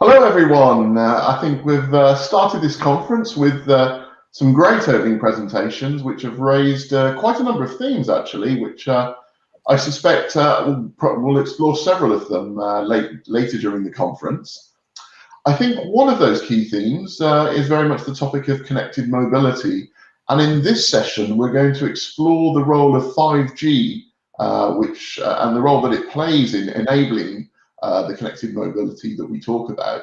Hello, everyone. I think we've started this conference with some great opening presentations, which have raised quite a number of themes, actually, which I suspect we'll explore several of them later during the conference. I think one of those key themes is very much the topic of connected mobility. And in this session, we're going to explore the role of 5G, and the role that it plays in enabling the connected mobility that we talk about.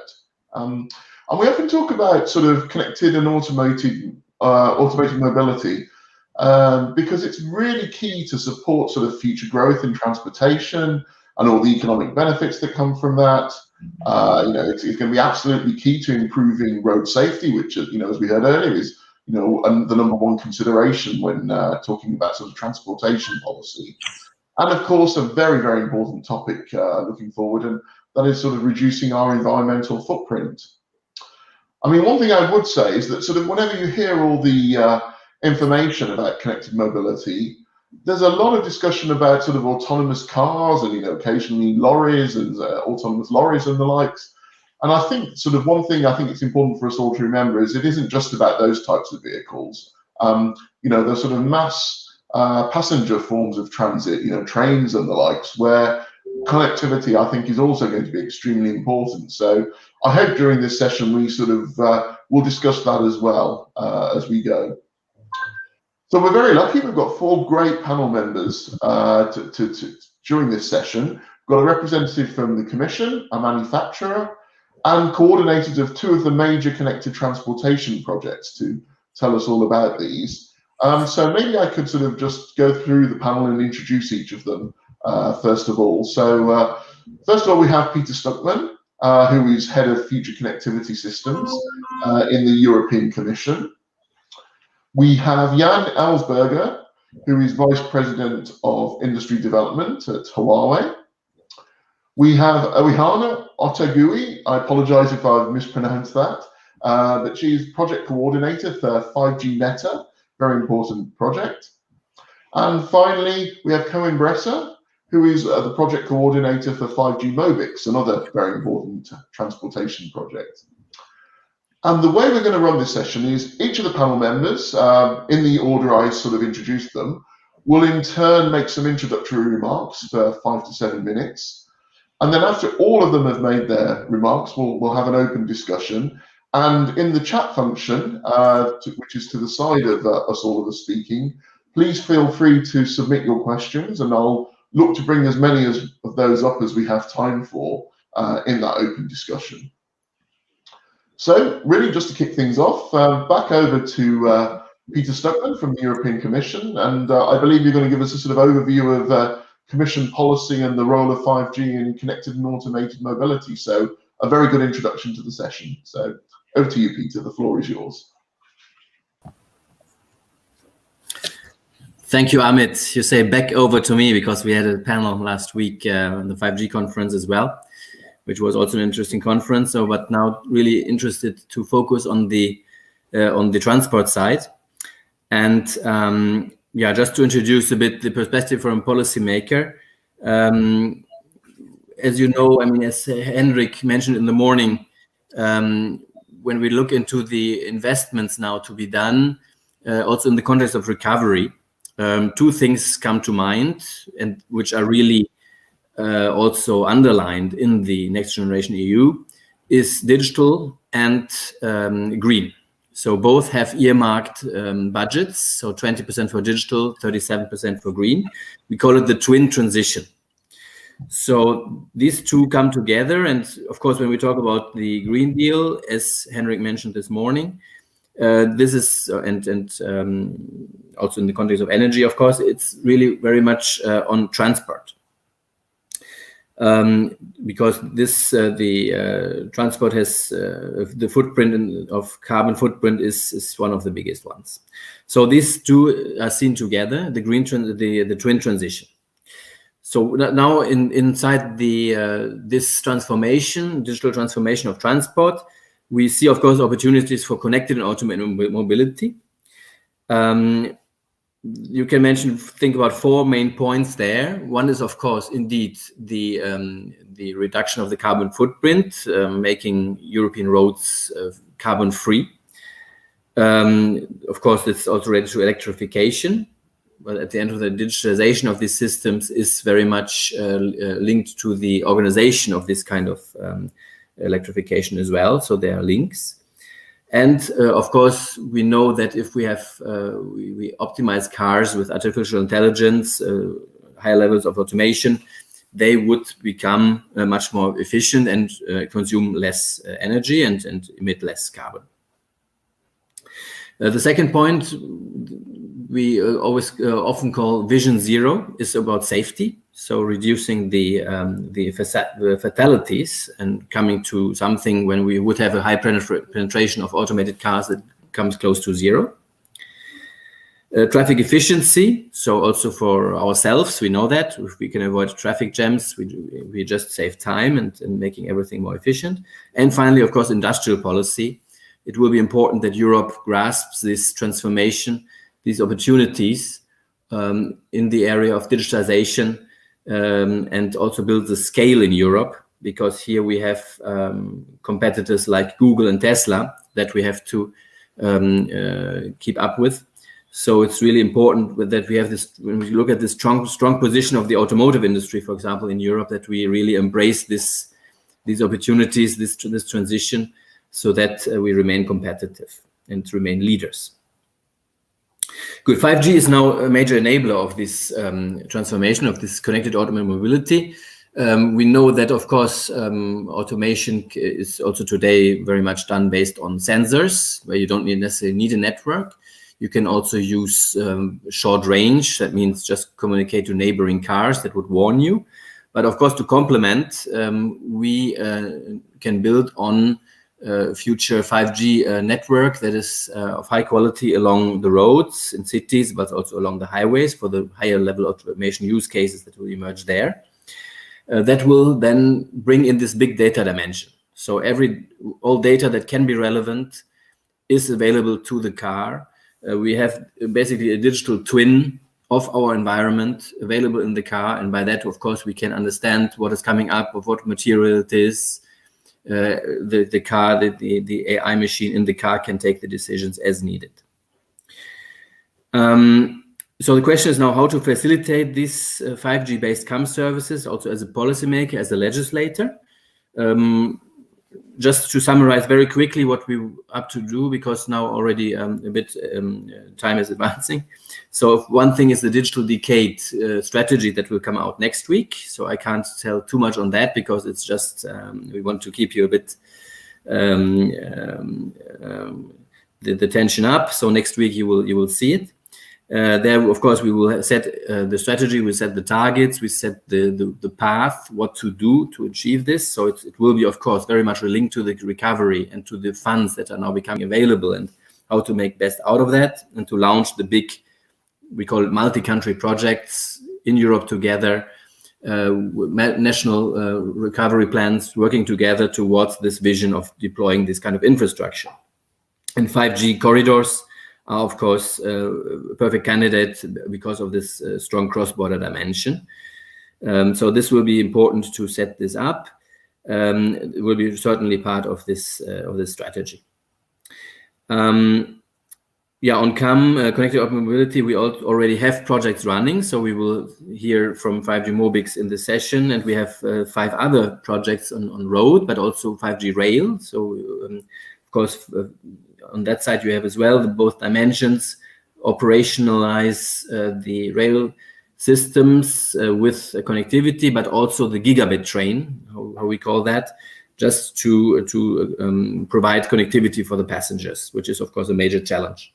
And we often talk about sort of connected and automated mobility because it's really key to support sort of future growth in transportation and all the economic benefits that come from that. It's going to be absolutely key to improving road safety, which, as we heard earlier, is the number one consideration when talking about sort of transportation policy. And of course, a very, very important topic looking forward, and that is sort of reducing our environmental footprint. I mean, one thing I would say is that sort of whenever you hear all the information about connected mobility, there's a lot of discussion about sort of autonomous cars and, occasionally lorries and autonomous lorries and the likes. And I think sort of one thing I think it's important for us all to remember is it isn't just about those types of vehicles. There's sort of mass passenger forms of transit, trains and the likes, where connectivity, I think, is also going to be extremely important. So I hope during this session we sort of will discuss that as well as we go. So we're very lucky. We've got 4 great panel members during this session. We've got a representative from the Commission, a manufacturer, and coordinators of 2 of the major connected transportation projects to tell us all about these. So maybe I could sort of just go through the panel and introduce each of them first of all. So first of all, we have Peter Stuckman, who is Head of Future Connectivity Systems in the European Commission. We have Jan Ellsberger, who is Vice President of Industry Development at Huawei. We have Oihana Otagui. I apologize if I've mispronounced that, but she's Project Coordinator for 5G-MOBIX. Very important project. And finally, we have Cohen Bresser, who is the project coordinator for 5G-MOBIX, another very important transportation project. And the way we're going to run this session is each of the panel members, in the order I sort of introduced them, will in turn make some introductory remarks for 5 to 7 minutes. And then after all of them have made their remarks, we'll have an open discussion. And in the chat function, which is to the side of us all of us speaking, please feel free to submit your questions, and I'll look to bring as many of those up as we have time for in that open discussion. So really just to kick things off, back over to Peter Stuckman from the European Commission, and I believe you're going to give us a sort of overview of Commission policy and the role of 5G in connected and automated mobility. So a very good introduction to the session. So over to you, Peter. The floor is yours. Thank you, Amit. You say back over to me because we had a panel last week on the 5G conference as well, which was also an interesting conference. So, but now really interested to focus on the transport side, and just to introduce a bit the perspective from a policymaker. As you know, I mean, as Henrik mentioned in the morning, when we look into the investments now to be done, also in the context of recovery, 2 things come to mind, and which are really also underlined in the Next Generation EU, is digital and green. So both have earmarked budgets, so 20% for digital, 37% for green. We call it the twin transition. So these 2 come together, and of course, when we talk about the Green Deal, as Henrik mentioned this morning, this is and also in the context of energy, of course, it's really very much on transport, because this the transport has the footprint of carbon footprint is one of the biggest ones. So these 2 are seen together, the twin transition. So now inside this transformation, digital transformation of transport, we see, of course, opportunities for connected and automated mobility. you can think about 4 main points there. One is, of course, indeed the reduction of the carbon footprint, making European roads carbon free. Of course, it's also related to electrification, but at the end of the digitalization of these systems is very much linked to the organization of this kind of electrification as well. So there are links. And of course, we know that if we have we optimize cars with artificial intelligence, higher levels of automation, they would become much more efficient and consume less energy and emit less carbon. The second point we always often call Vision Zero is about safety. So reducing the fatalities and coming to something when we would have a high penetration of automated cars that comes close to zero. Traffic efficiency, so also for ourselves, we know that if we can avoid traffic jams, we just save time and making everything more efficient. And finally, of course, industrial policy. It will be important that Europe grasps this transformation, these opportunities in the area of digitalization, and also build the scale in Europe, because here we have competitors like Google and Tesla that we have to keep up with. So it's really important that we have this, when we look at this strong position of the automotive industry, for example, in Europe, that we really embrace these opportunities, this transition, so that we remain competitive and remain leaders. Good. 5G is now a major enabler of this transformation of this connected automated mobility. We know that, of course, automation is also today very much done based on sensors, where you don't necessarily need a network. You can also use short range. That means just communicate to neighboring cars that would warn you. But of course, to complement, we can build on future 5G network that is of high quality along the roads in cities, but also along the highways for the higher level automation use cases that will emerge there. That will then bring in this big data dimension. So all data that can be relevant is available to the car. We have basically a digital twin of our environment available in the car, and by that, of course, we can understand what is coming up, of what material it is. The car, the AI machine in the car can take the decisions as needed. So the question is now how to facilitate these 5G-based CAM services, also as a policymaker, as a legislator. Just to summarize very quickly what we have to do, because now already a bit time is advancing. So one thing is the digital decade strategy that will come out next week. So I can't tell too much on that because it's just we want to keep you a bit the tension up. So next week you will see it. There, of course, we will set the strategy, we set the targets, we set the path, what to do to achieve this. So it will be, of course, very much linked to the recovery and to the funds that are now becoming available and how to make best out of that and to launch the big, we call it multi-country projects in Europe together, national recovery plans working together towards this vision of deploying this kind of infrastructure. And 5G corridors are, of course, a perfect candidate because of this strong cross-border dimension. So this will be important to set this up. It will be certainly part of this strategy. Yeah, on CAM, Connected Urban Mobility, we already have projects running. So we will hear from 5G-MOBIX in this session, and we have 5 other projects on road, but also 5G rail. So, of course, on that side, you have as well both dimensions, operationalize the rail systems with connectivity, but also the gigabit train, how we call that, just to provide connectivity for the passengers, which is, of course, a major challenge.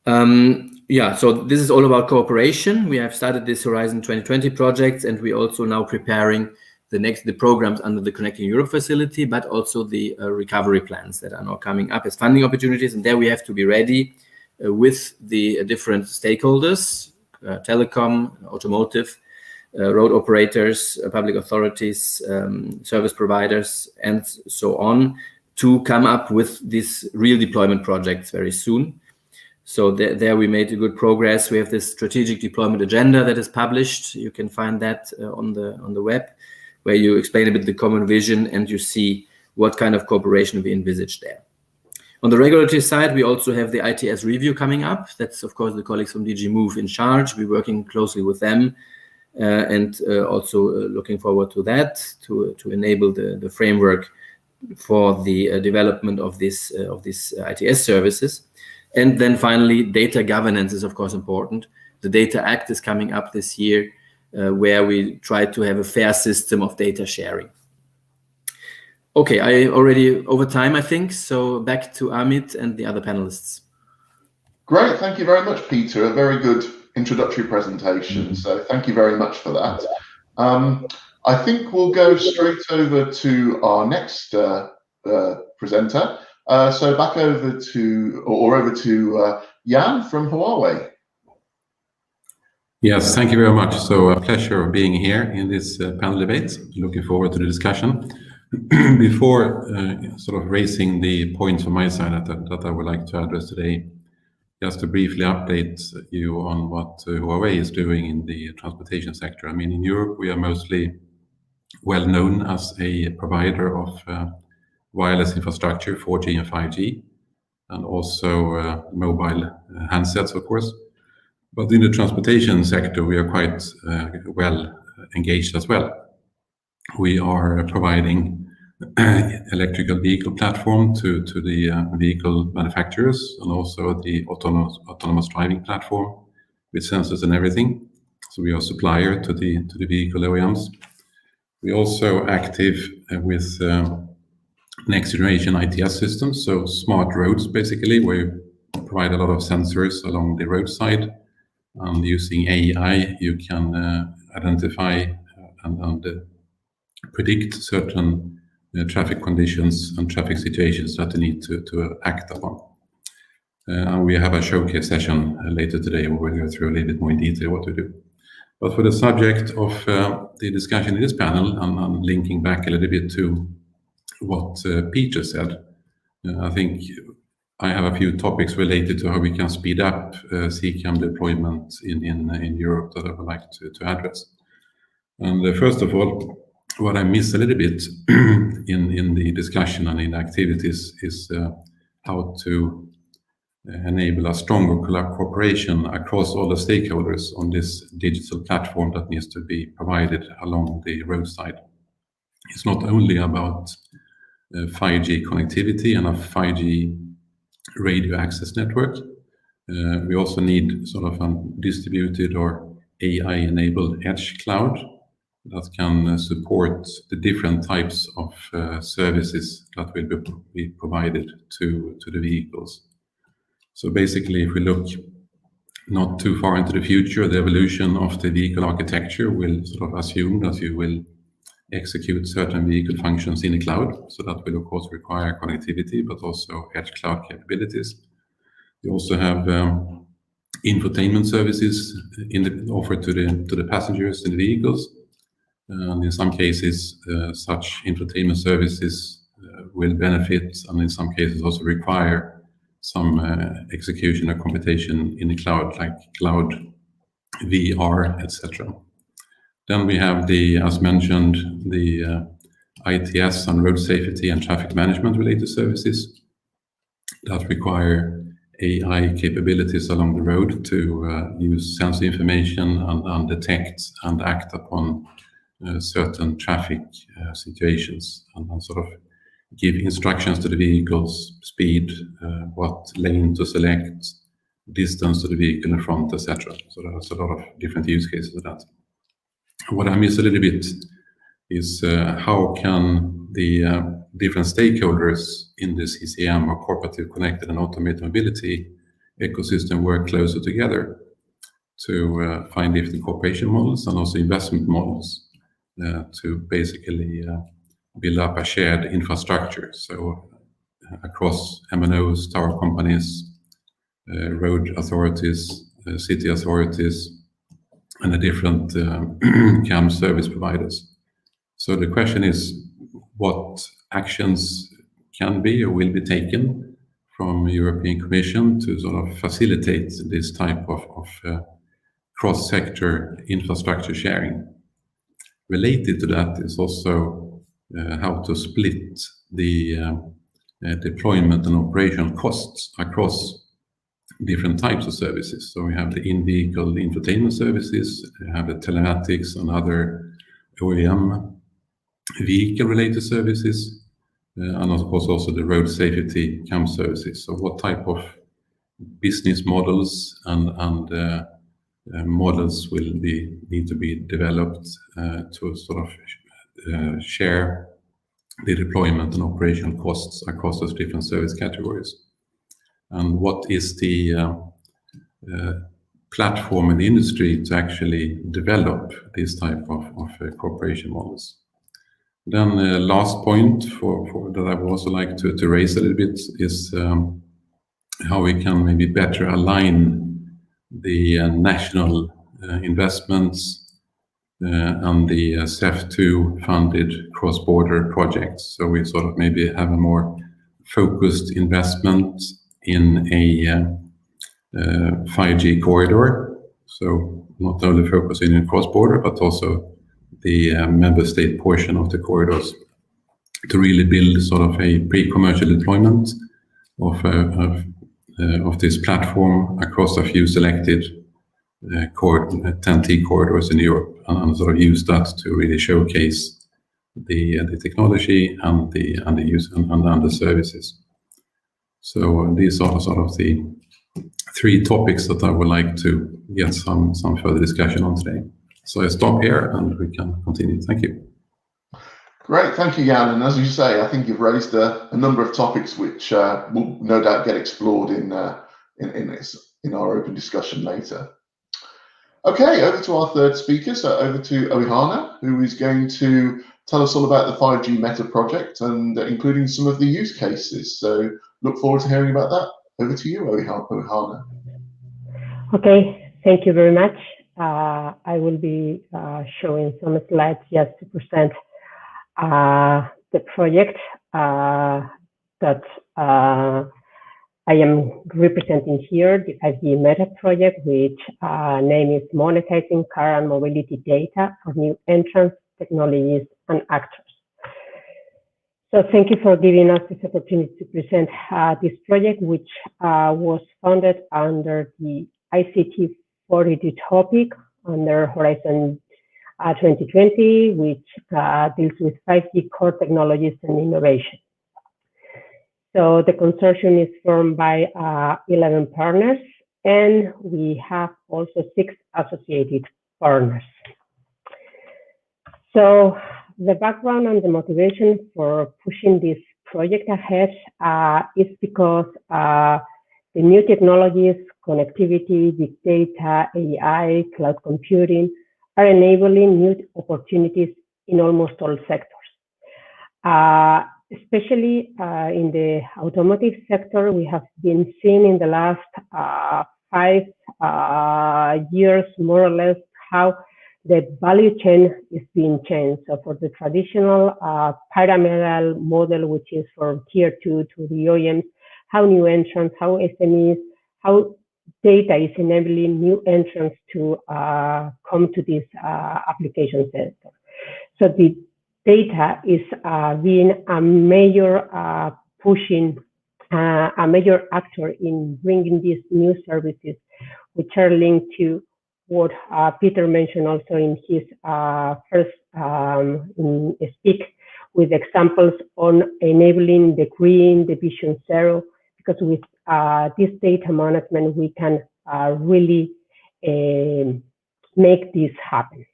Yeah, so this is all about cooperation. We have started this Horizon 2020 projects, and we're also now preparing the programs under the Connecting Europe facility, but also the recovery plans that are now coming up as funding opportunities. And there we have to be ready with the different stakeholders, telecom, automotive, road operators, public authorities, service providers, and so on, to come up with these real deployment projects very soon. So there we made a good progress. We have this strategic deployment agenda that is published. You can find that on the web, where you explain a bit the common vision and you see what kind of cooperation we envisage there. On the regulatory side, we also have the ITS review coming up. That's, of course, the colleagues from DG Move in charge. We're working closely with them and also looking forward to that, to enable the framework for the development of these ITS services. And then finally, data governance is, of course, important. The Data Act is coming up this year, where we try to have a fair system of data sharing. Okay, I already over time, I think. So back to Amit and the other panelists. Great, thank you very much, Peter. A very good introductory presentation. So thank you very much for that. I think we'll go straight over to our next presenter. So back over to Jan from Huawei. Yes, thank you very much. So a pleasure being here in this panel debate. Looking forward to the discussion. Before sort of raising the points from my side that I would like to address today, just to briefly update you on what Huawei is doing in the transportation sector. I mean, in Europe, we are mostly well known as a provider of wireless infrastructure, 4G and 5G, and also mobile handsets, of course. But in the transportation sector, we are quite well engaged as well. We are providing electrical vehicle platform to the vehicle manufacturers, and also the autonomous driving platform with sensors and everything. So we are a supplier to the vehicle OEMs. We also active with next generation ITS systems, so smart roads basically, where you provide a lot of sensors along the roadside, and using AI you can identify and predict certain traffic conditions and traffic situations that you need to act upon. And we have a showcase session later today where we'll go through a little bit more in detail what we do. But for the subject of the discussion in this panel, and linking back a little bit to what Peter said, I think I have a few topics related to how we can speed up CCAM deployment in Europe that I would like to address. And first of all, what I miss a little bit in the discussion and in the activities is how to enable a stronger cooperation across all the stakeholders on this digital platform that needs to be provided along the roadside. It's not only about 5G connectivity and a 5G radio access network. We also need sort of a distributed or AI-enabled edge cloud that can support the different types of services that will be provided to the vehicles. So basically, if we look not too far into the future, the evolution of the vehicle architecture will sort of assume that you will execute certain vehicle functions in the cloud. So that will of course require connectivity, but also edge cloud capabilities. We also have infotainment services offered to the passengers in the vehicles. And in some cases, such infotainment services will benefit, and in some cases also require some execution or computation in the cloud, like cloud VR, etc. Then we have as mentioned, the ITS and road safety and traffic management related services that require AI capabilities along the road to use sensor information and detect and act upon certain traffic situations, and sort of give instructions to the vehicles, speed, what lane to select, distance to the vehicle in front, etc. So there's a lot of different use cases of that. What I miss a little bit is how can the different stakeholders in the CCM or cooperative connected and automated mobility ecosystem work closer together to find different cooperation models and also investment models to basically build up a shared infrastructure. So across MNOs, tower companies, road authorities, city authorities, and the different CAM service providers. So the question is, what actions can be or will be taken from European Commission to sort of facilitate this type of cross-sector infrastructure sharing. Related to that is also how to split the deployment and operational costs across different types of services. So we have the in-vehicle infotainment services, we have the telematics and other OEM vehicle-related services, and of course also the road safety cam services. So what type of business models and models will need to be developed to sort of share the deployment and operational costs across those different service categories? And what is the platform in the industry to actually develop this type of cooperation models? Then the last point that I would also like to raise a little bit is how we can maybe better align the national investments and the CEF2 funded cross-border projects. So we sort of maybe have a more focused investment in a 5G corridor. So not only focusing in cross-border, but also the member state portion of the corridors to really build sort of a pre-commercial deployment of this platform across a few selected 10T corridors in Europe, and sort of use that to really showcase the technology and the use and the services. So these are sort of the three topics that I would like to get some further discussion on today. So I stop here and we can continue. Thank you. Great, thank you, Jan. And as you say, I think you've raised a number of topics which will no doubt get explored in our open discussion later. Okay, over to our third speaker, so over to Ohana, who is going to tell us all about the 5G-MOBIX project and including some of the use cases. So look forward to hearing about that. Over to you, Ohana. Okay, thank you very much. I will be showing some slides just to present the project that I am representing here, the 5G-MOBIX project, which name is Monetizing Car and Mobility Data for New Entrants, Technologies and Actors. So thank you for giving us this opportunity to present this project, which was funded under the ICT 42 topic under Horizon 2020, which deals with 5G core technologies and innovation. So the consortium is formed by 11 partners, and we have also 6 associated partners. So the background and the motivation for pushing this project ahead is because the new technologies, connectivity, big data, AI, cloud computing are enabling new opportunities in almost all sectors. Especially in the automotive sector, we have been seeing in the last 5 years, more or less, how the value chain is being changed. So for the traditional pyramidal model, which is from tier 2 to the OEMs, how new entrants, how SMEs, how data is enabling new entrants to come to this application sector. So the data is being a major a major actor in bringing these new services, which are linked to what Peter mentioned also in his first speak, with examples on enabling the green, the vision zero, because with this data management, we can really make this happen.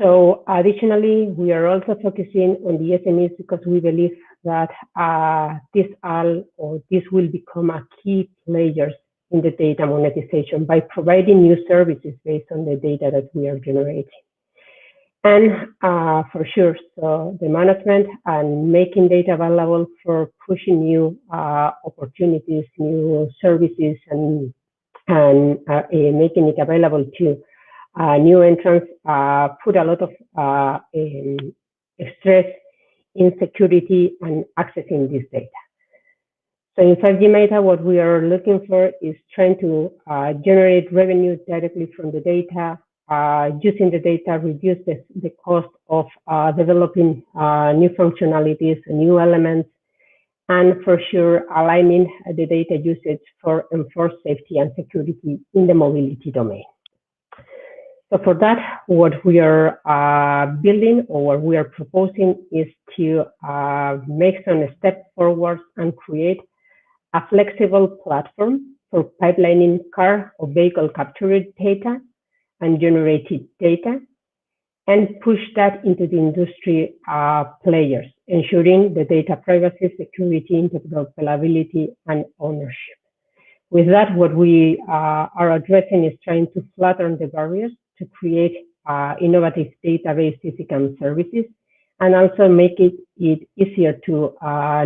So additionally, we are also focusing on the SMEs because we believe that this will become a key players in the data monetization by providing new services based on the data that we are generating. And for sure, so the management and making data available for pushing new opportunities, new services, and making it available to new entrants put a lot of stress in security and accessing this data. So in 5GMETA, what we are looking for is trying to generate revenue directly from the data, using the data, reduce the cost of developing new functionalities, new elements, and for sure aligning the data usage for enforced safety and security in the mobility domain. So for that, what we are building or what we are proposing is to make some steps forward and create a flexible platform for pipelining car or vehicle captured data and generated data, and push that into the industry players, ensuring the data privacy, security, interoperability, and ownership. With that, what we are addressing is trying to flatten the barriers to create innovative database CCAM services, and also make it easier to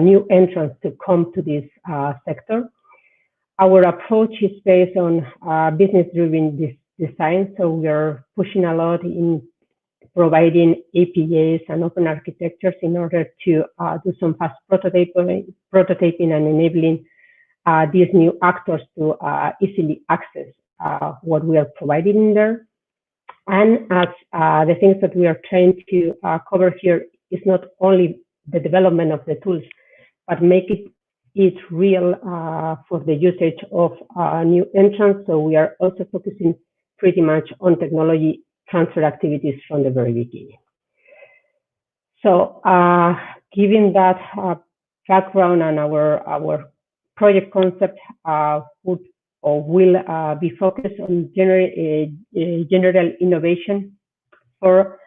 new entrants to come to this sector. Our approach is based on business-driven design, so we are pushing a lot in providing APIs and open architectures in order to do some fast prototyping and enabling these new actors to easily access what we are providing in there. And as the things that we are trying to cover here is not only the development of the tools, but make it real for the usage of new entrants. So we are also focusing pretty much on technology transfer activities from the very beginning. So given that background and our project concept will be focused on general innovation for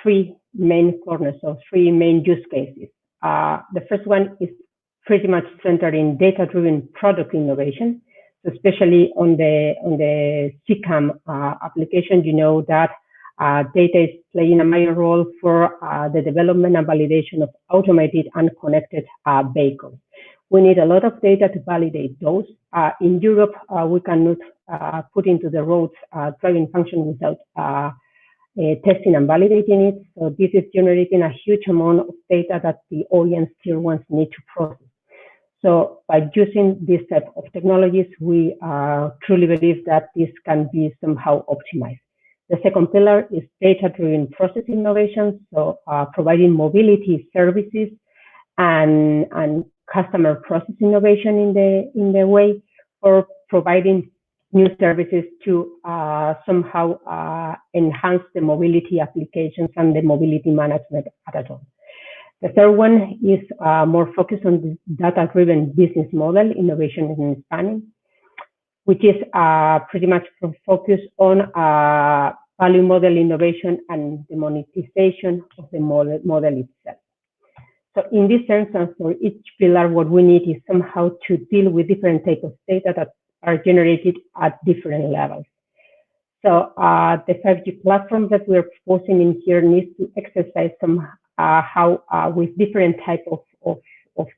three main corners, so three main use cases. The first one is pretty much centered in data-driven product innovation, especially on the CCAM application. You know that data is playing a major role for the development and validation of automated and connected vehicles. We need a lot of data to validate those. In Europe, we cannot put into the roads driving function without testing and validating it. So this is generating a huge amount of data that the OEMs tier ones need to process. So by using this type of technologies, we truly believe that this can be somehow optimized. The second pillar is data-driven process innovation, so providing mobility services and customer process innovation in the way for providing new services to somehow enhance the mobility applications and the mobility management at all. The third one is more focused on the data-driven business model innovation in Spanish, which is pretty much focused on value model innovation and the monetization of the model itself. So in this sense, and for each pillar, what we need is somehow to deal with different types of data that are generated at different levels. So the 5G platform that we're proposing in here needs to exercise how with different types of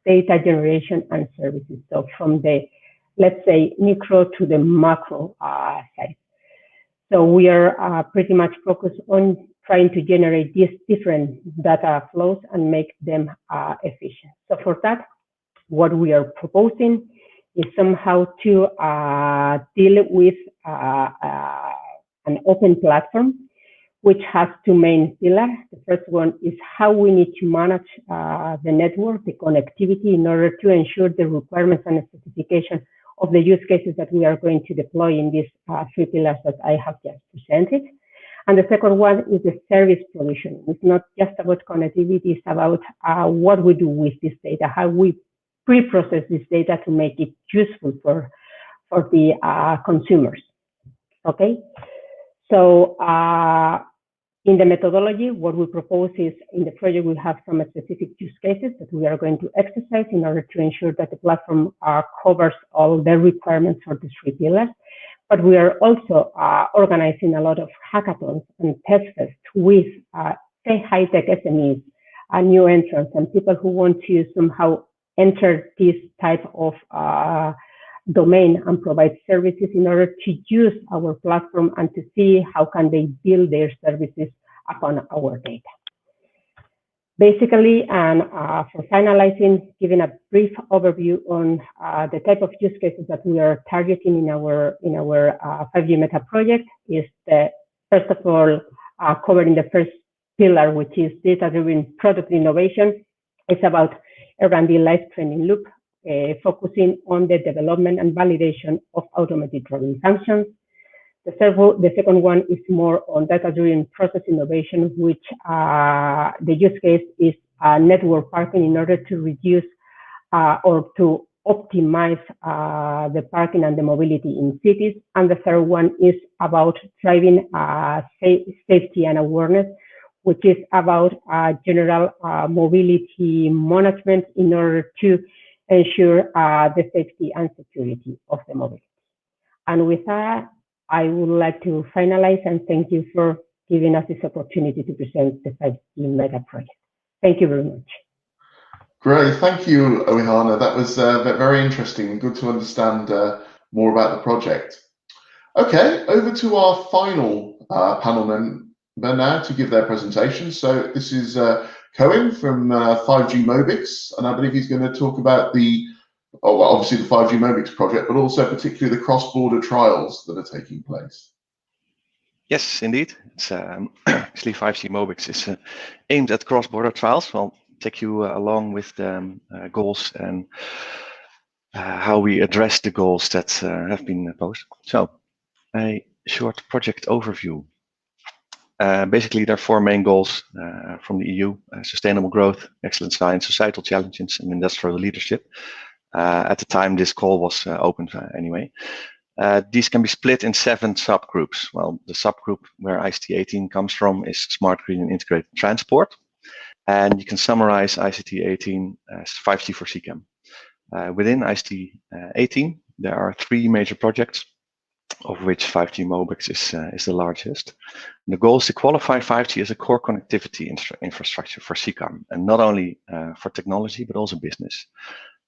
data generation and services. So from the, let's say, micro to the macro side. So we are pretty much focused on trying to generate these different data flows and make them efficient. So for that, what we are proposing is somehow to deal with an open platform, which has two main pillars. The first one is how we need to manage the network, the connectivity, in order to ensure the requirements and specifications of the use cases that we are going to deploy in these three pillars that I have just presented. And the second one is the service provision. It's not just about connectivity, it's about what we do with this data, how we pre-process this data to make it useful for the consumers. Okay, so in the methodology, what we propose is in the project we have some specific use cases that we are going to exercise in order to ensure that the platform covers all the requirements for the three pillars. But we are also organizing a lot of hackathons and test fests with say high-tech SMEs, new entrants, and people who want to somehow enter this type of domain and provide services in order to use our platform and to see how can they build their services upon our data. Basically, and for finalizing, giving a brief overview on the type of use cases that we are targeting in our 5GMETA project is first of all, covering the first pillar, which is data-driven product innovation. It's about R&D life training loop, focusing on the development and validation of automated driving functions. The second one is more on data-driven process innovation, which the use case is network parking in order to reduce or to optimize the parking and the mobility in cities. And the third one is about driving safety and awareness, which is about general mobility management in order to ensure the safety and security of the mobility. And with that, I would like to finalize and thank you for giving us this opportunity to present the 5GMETA project. Thank you very much. Great, thank you, Oihana. That was very interesting and good to understand more about the project. Okay, over to our final panel member now to give their presentation. So this is Cohen from 5G-MOBIX, and I believe he's going to talk about obviously the 5G-MOBIX project, but also particularly the cross-border trials that are taking place. Yes, indeed. It's actually 5G-MOBIX is aimed at cross-border trials. I'll take you along with the goals and how we address the goals that have been posed. So, a short project overview. Basically, there are four main goals from the EU: sustainable growth, excellent science, societal challenges, and industrial leadership. At the time this call was opened anyway. These can be split in 7 subgroups. Well, the subgroup where ICT 18 comes from is smart, green, and integrated transport. And you can summarize ICT 18 as 5G for CCAM. Within ICT 18, there are 3 major projects, of which 5G-MOBIX is the largest. And the goal is to qualify 5G as a core connectivity infrastructure for CCAM, and not only for technology, but also business.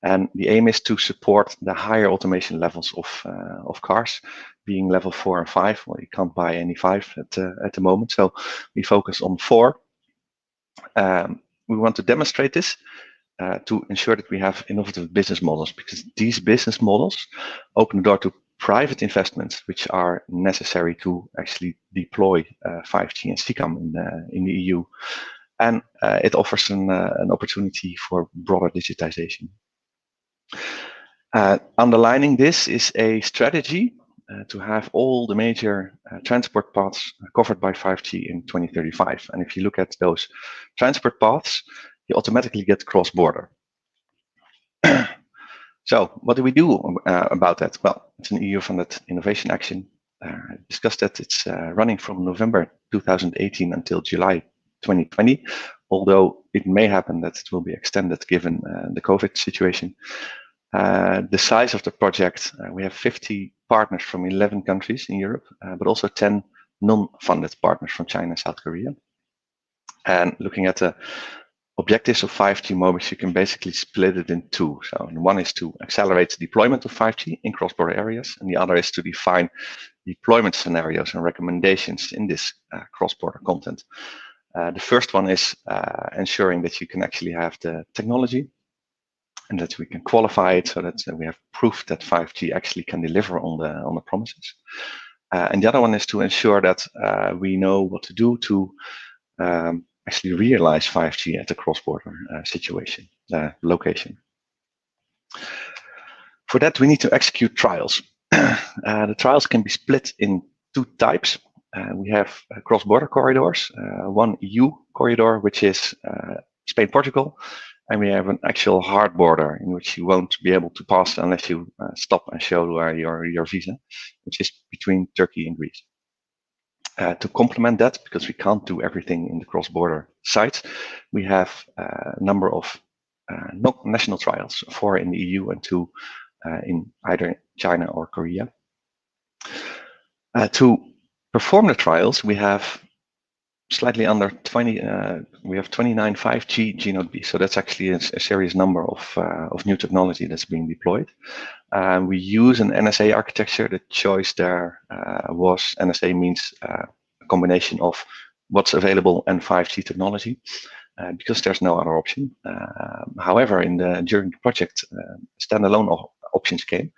And the aim is to support the higher automation levels of cars, being level 4 and 5. Well, you can't buy any 5 at the moment, so we focus on 4. We want to demonstrate this to ensure that we have innovative business models, because these business models open the door to private investments, which are necessary to actually deploy 5G and CCAM in the EU. And it offers an opportunity for broader digitization. Underlining this is a strategy to have all the major transport paths covered by 5G in 2035. And if you look at those transport paths, you automatically get cross-border. So what do we do about that? Well, it's an EU-funded innovation action. Discussed that it's running from November 2018 until July 2020, although it may happen that it will be extended given the COVID situation. The size of the project, we have 50 partners from 11 countries in Europe, but also 10 non-funded partners from China and South Korea. And looking at the objectives of 5G-MOBIX, you can basically split it in 2. So one is to accelerate the deployment of 5G in cross-border areas, and the other is to define deployment scenarios and recommendations in this cross-border content. The first one is ensuring that you can actually have the technology and that we can qualify it so that we have proof that 5G actually can deliver on the promises. And the other one is to ensure that we know what to do to actually realize 5G at the cross-border location. For that, we need to execute trials. The trials can be split in 2 types. We have cross-border corridors, one EU corridor, which is Spain-Portugal, and we have an actual hard border in which you won't be able to pass unless you stop and show your visa, which is between Turkey and Greece. To complement that, because we can't do everything in the cross-border sites, we have a number of national trials, 4 in the EU and 2 in either China or Korea. To perform the trials, we have slightly under 20. We have 29 5G G-Node-B, so that's actually a serious number of new technology that's being deployed. We use an NSA architecture. The choice there was NSA means a combination of what's available and 5G technology. because there's no other option. However, during the project, standalone options came,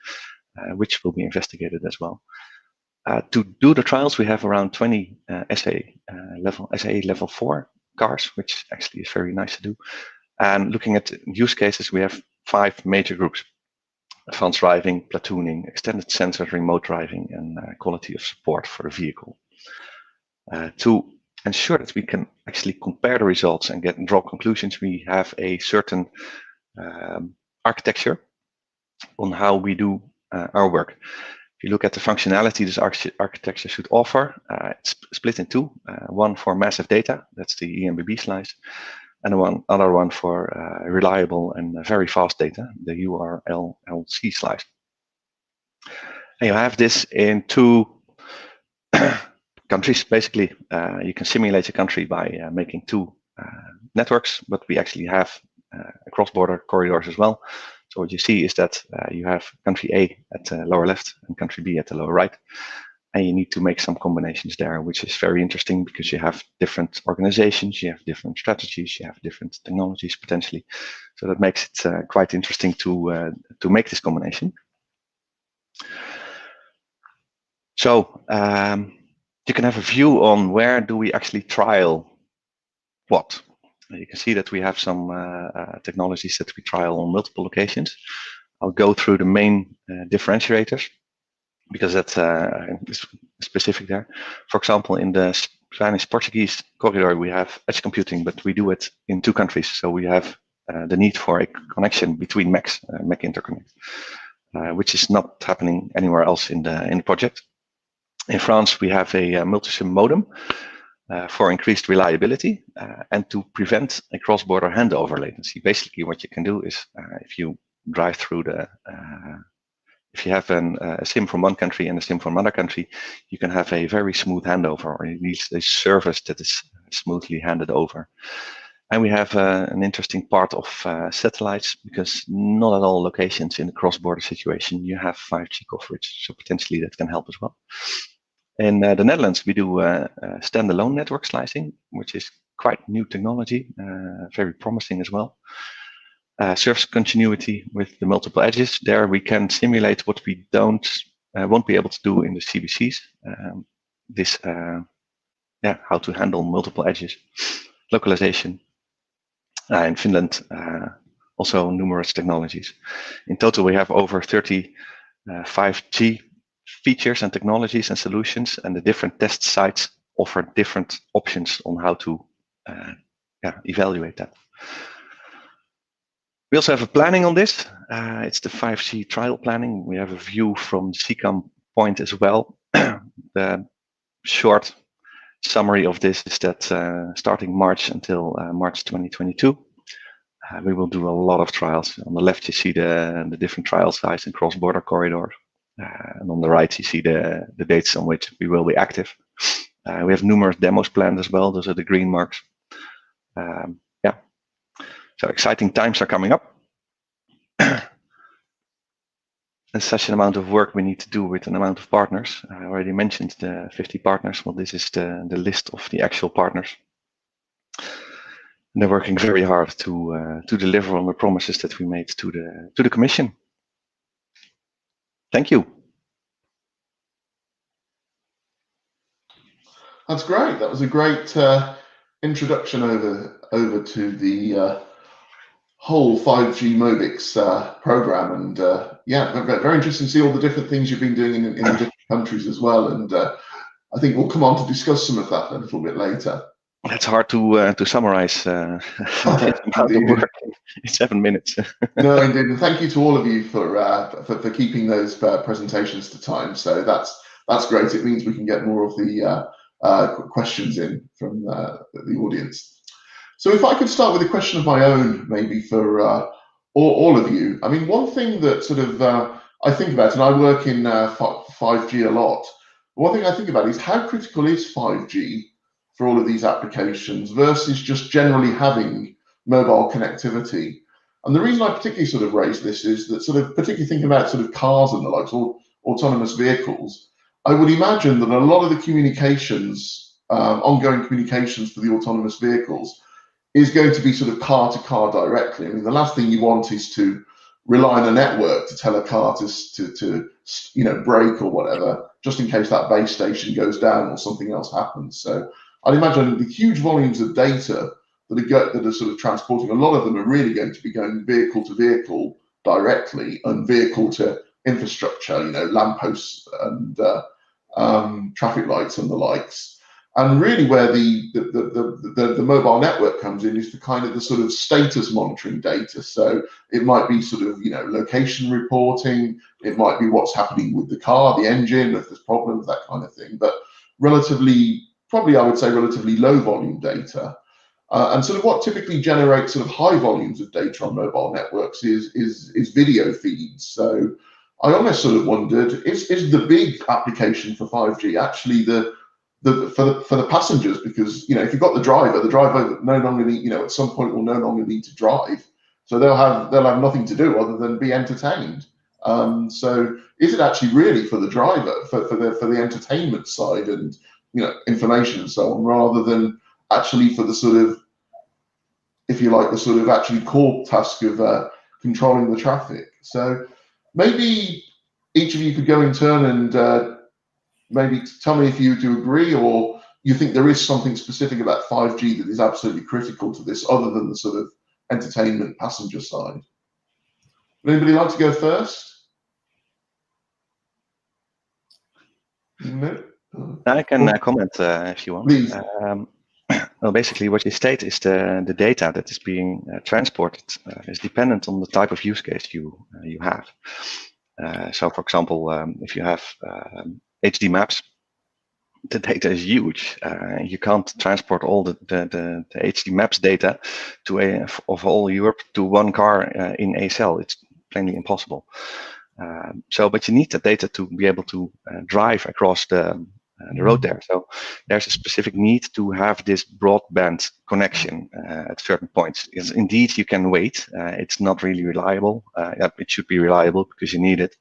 which will be investigated as well. To do the trials, we have around 20 SAE level 4 cars, which actually is very nice to do. And looking at use cases, we have 5 major groups: advanced driving, platooning, extended sensors, remote driving, and quality of support for the vehicle. To ensure that we can actually compare the results and draw conclusions, we have a certain architecture on how we do our work. If you look at the functionality this architecture should offer, it's split in 2. One for massive data, that's the EMBB slice, and another one for reliable and very fast data, the URLLC slice. And you have this in 2 countries. Basically, you can simulate a country by making 2 networks, but we actually have cross-border corridors as well. So what you see is that you have country A at the lower left and country B at the lower right. And you need to make some combinations there, which is very interesting because you have different organizations, you have different strategies, you have different technologies potentially. So that makes it quite interesting to make this combination. So you can have a view on where do we actually trial what. You can see that we have some technologies that we trial on multiple locations. I'll go through the main differentiators because that's specific there. For example, in the Spanish-Portuguese corridor, we have edge computing, but we do it in 2 countries. So we have the need for a connection between MECs, MEC interconnect, which is not happening anywhere else in the project. In France, we have a multi-SIM modem for increased reliability and to prevent a cross-border handover latency. Basically, what you can do is if you drive through if you have a SIM from one country and a SIM from another country, you can have a very smooth handover, or at least a service that is smoothly handed over. And we have an interesting part of satellites, because not at all locations in the cross-border situation you have 5G coverage, so potentially that can help as well. In the Netherlands, we do standalone network slicing, which is quite new technology, very promising as well. Service continuity with the multiple edges. There we can simulate what we won't be able to do in the CBCs. How to handle multiple edges, localization. In Finland, also numerous technologies. In total, we have over 30 5G features and technologies and solutions, and the different test sites offer different options on how to evaluate that. We also have a planning on this. It's the 5G trial planning. We have a view from the CCAM point as well. The short summary of this is that starting March until March 2022, we will do a lot of trials. On the left, you see the different trial sites and cross-border corridors. And on the right, you see the dates on which we will be active. We have numerous demos planned as well. Those are the green marks. So exciting times are coming up. And such an amount of work we need to do with an amount of partners. I already mentioned the 50 partners. Well, this is the list of the actual partners. And they're working very hard to deliver on the promises that we made to the Commission. Thank you. That's great. That was a great introduction over to the whole 5G-MOBIX program, and very interesting to see all the different things you've been doing in the different countries as well. And I think we'll come on to discuss some of that a little bit later. That's hard to summarize the work in 7 minutes. No, indeed. And thank you to all of you for keeping those presentations to time. So that's great. It means we can get more of the questions in from the audience. So if I could start with a question of my own, maybe for all of you. I mean, one thing that sort of I think about, and I work in 5G a lot, one thing I think about is how critical is 5G for all of these applications versus just generally having mobile connectivity. And the reason I particularly sort of raise this is that sort of particularly thinking about sort of cars and the likes, or autonomous vehicles, I would imagine that a lot of the communications, ongoing communications for the autonomous vehicles, is going to be sort of car to car directly. I mean, the last thing you want is to rely on a network to tell a car to you know, brake or whatever, just in case that base station goes down or something else happens. So I'd imagine the huge volumes of data that are sort of transporting, a lot of them are really going to be going vehicle to vehicle directly and vehicle to infrastructure, you know, lampposts and traffic lights and the likes. And really where the mobile network comes in is the kind of the sort of status monitoring data. So it might be sort of, you know, location reporting, it might be what's happening with the car, the engine, if there's problems, that kind of thing. But relatively, probably I would say relatively low volume data. And sort of what typically generates sort of high volumes of data on mobile networks is video feeds. So I almost sort of wondered, is the big application for 5G actually for the passengers? Because, you know, if you've got the driver no longer need, you know, at some point will no longer need to drive, so they'll have nothing to do other than be entertained. So is it actually really for the driver, for the entertainment side and, you know, information and so on, rather than actually for the sort of, if you like, the sort of actually core task of controlling the traffic? So maybe each of you could go in turn and maybe tell me if you do agree, or you think there is something specific about 5G that is absolutely critical to this, other than the sort of entertainment passenger side. Would anybody like to go first? No? I can comment if you want. Please. Well, basically what you state is the data that is being transported is dependent on the type of use case you have. So for example, if you have HD maps, the data is huge. You can't transport all the HD maps data of all Europe to one car in a cell. It's plainly impossible. But you need the data to be able to drive across the road there. So there's a specific need to have this broadband connection at certain points. Yes, indeed, you can wait. It's not really reliable. It should be reliable because you need it,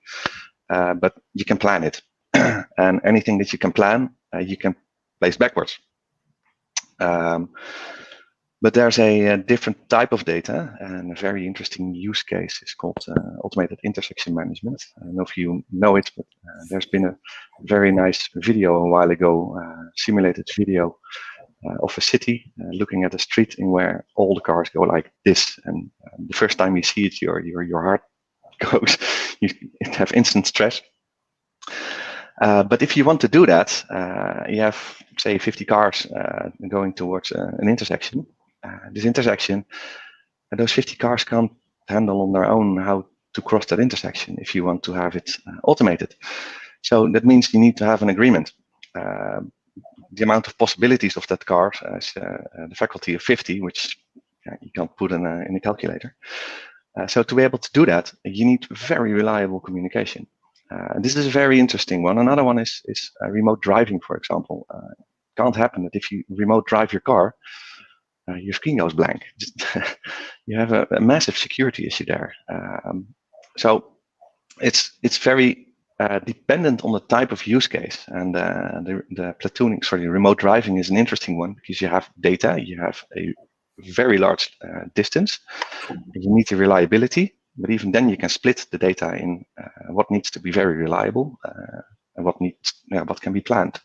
but you can plan it. And anything that you can plan, you can place backwards. But there's a different type of data, and a very interesting use case is called automated intersection management. I don't know if you know it, but there's been a very nice video a while ago, simulated video of a city looking at a street in where all the cars go like this, and the first time you see it, your heart goes, you have instant stress. But if you want to do that, you have, say, 50 cars going towards an intersection. This intersection, those 50 cars can't handle on their own how to cross that intersection if you want to have it automated. So that means you need to have an agreement. The amount of possibilities of that car is the faculty of 50, which you can't put in a calculator. So to be able to do that, you need very reliable communication. This is a very interesting one. Another one is remote driving, for example. It can't happen that if you remote drive your car, your screen goes blank. You have a massive security issue there. So it's very dependent on the type of use case. And the platooning, sorry, remote driving is an interesting one because you have data, you have a very large distance, and you need the reliability. But even then, you can split the data in what needs to be very reliable and what can be planned.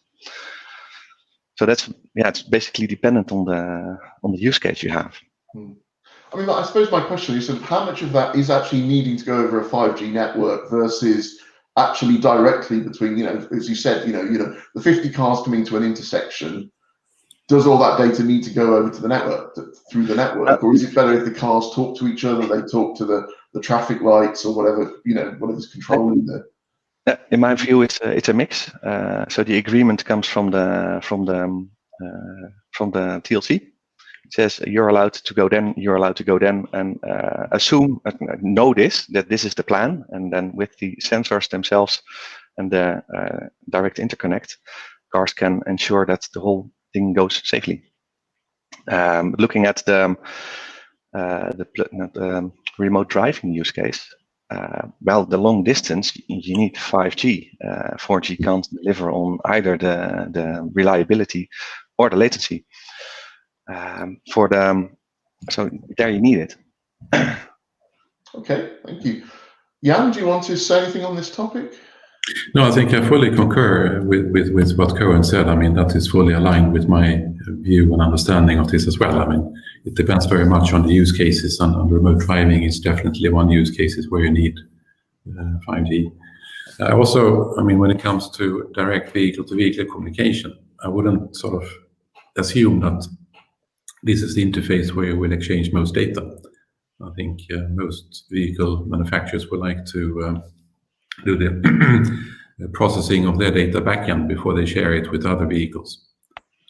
So it's basically dependent on the use case you have. I mean, I suppose my question is, how much of that is actually needing to go over a 5G network versus actually directly between, you know, as you said, you know, the 50 cars coming to an intersection. Does all that data need to go over to the network, through the network, or is it better if the cars talk to each other, they talk to the traffic lights or whatever, you know, whatever's controlling the? In my view, it's a mix. So the agreement comes from the TLC. It says you're allowed to go then, you're allowed to go then, and know that this is the plan, and then with the sensors themselves and the direct interconnect, cars can ensure that the whole thing goes safely. Looking at the remote driving use case, well, the long distance, you need 5G. 4G can't deliver on either the reliability or the latency. For the So there you need it. Okay, thank you. Jan, do you want to say anything on this topic? No, I think I fully concur with what Cohen said. I mean, that is fully aligned with my view and understanding of this as well. I mean, it depends very much on the use cases, and remote driving is definitely one use cases where you need 5G. Also, I mean, when it comes to direct vehicle-to-vehicle communication, I wouldn't sort of assume that this is the interface where you will exchange most data. I think most vehicle manufacturers would like to do the processing of their data backend before they share it with other vehicles.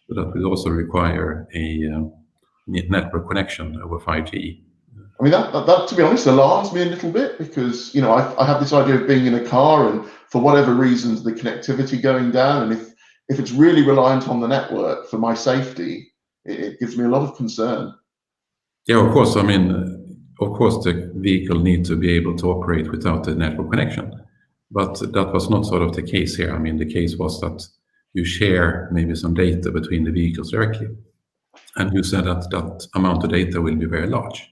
So that will also require a network connection over 5G. I mean, that to be honest, alarms me a little bit, because, you know, I have this idea of being in a car and for whatever reasons, the connectivity going down. And if it's really reliant on the network for my safety, it gives me a lot of concern. Yeah, of course. I mean, of course, the vehicle needs to be able to operate without the network connection. But that was not sort of the case here. I mean, the case was that you share maybe some data between the vehicles directly. And you said that that amount of data will be very large.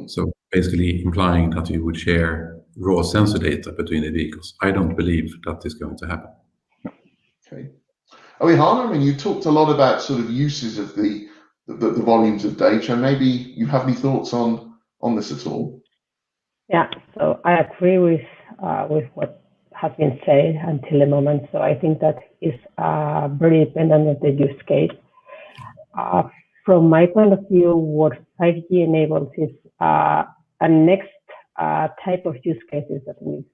So basically implying that you would share raw sensor data between the vehicles. I don't believe that is going to happen. Okay. Oh, Hannah, I mean, you talked a lot about sort of uses of the volumes of data. Maybe you have any thoughts on this at all? Yeah, so I agree with what has been said until the moment. So I think that is very dependent on the use case. From my point of view, what 5G enables is a next type of use cases that we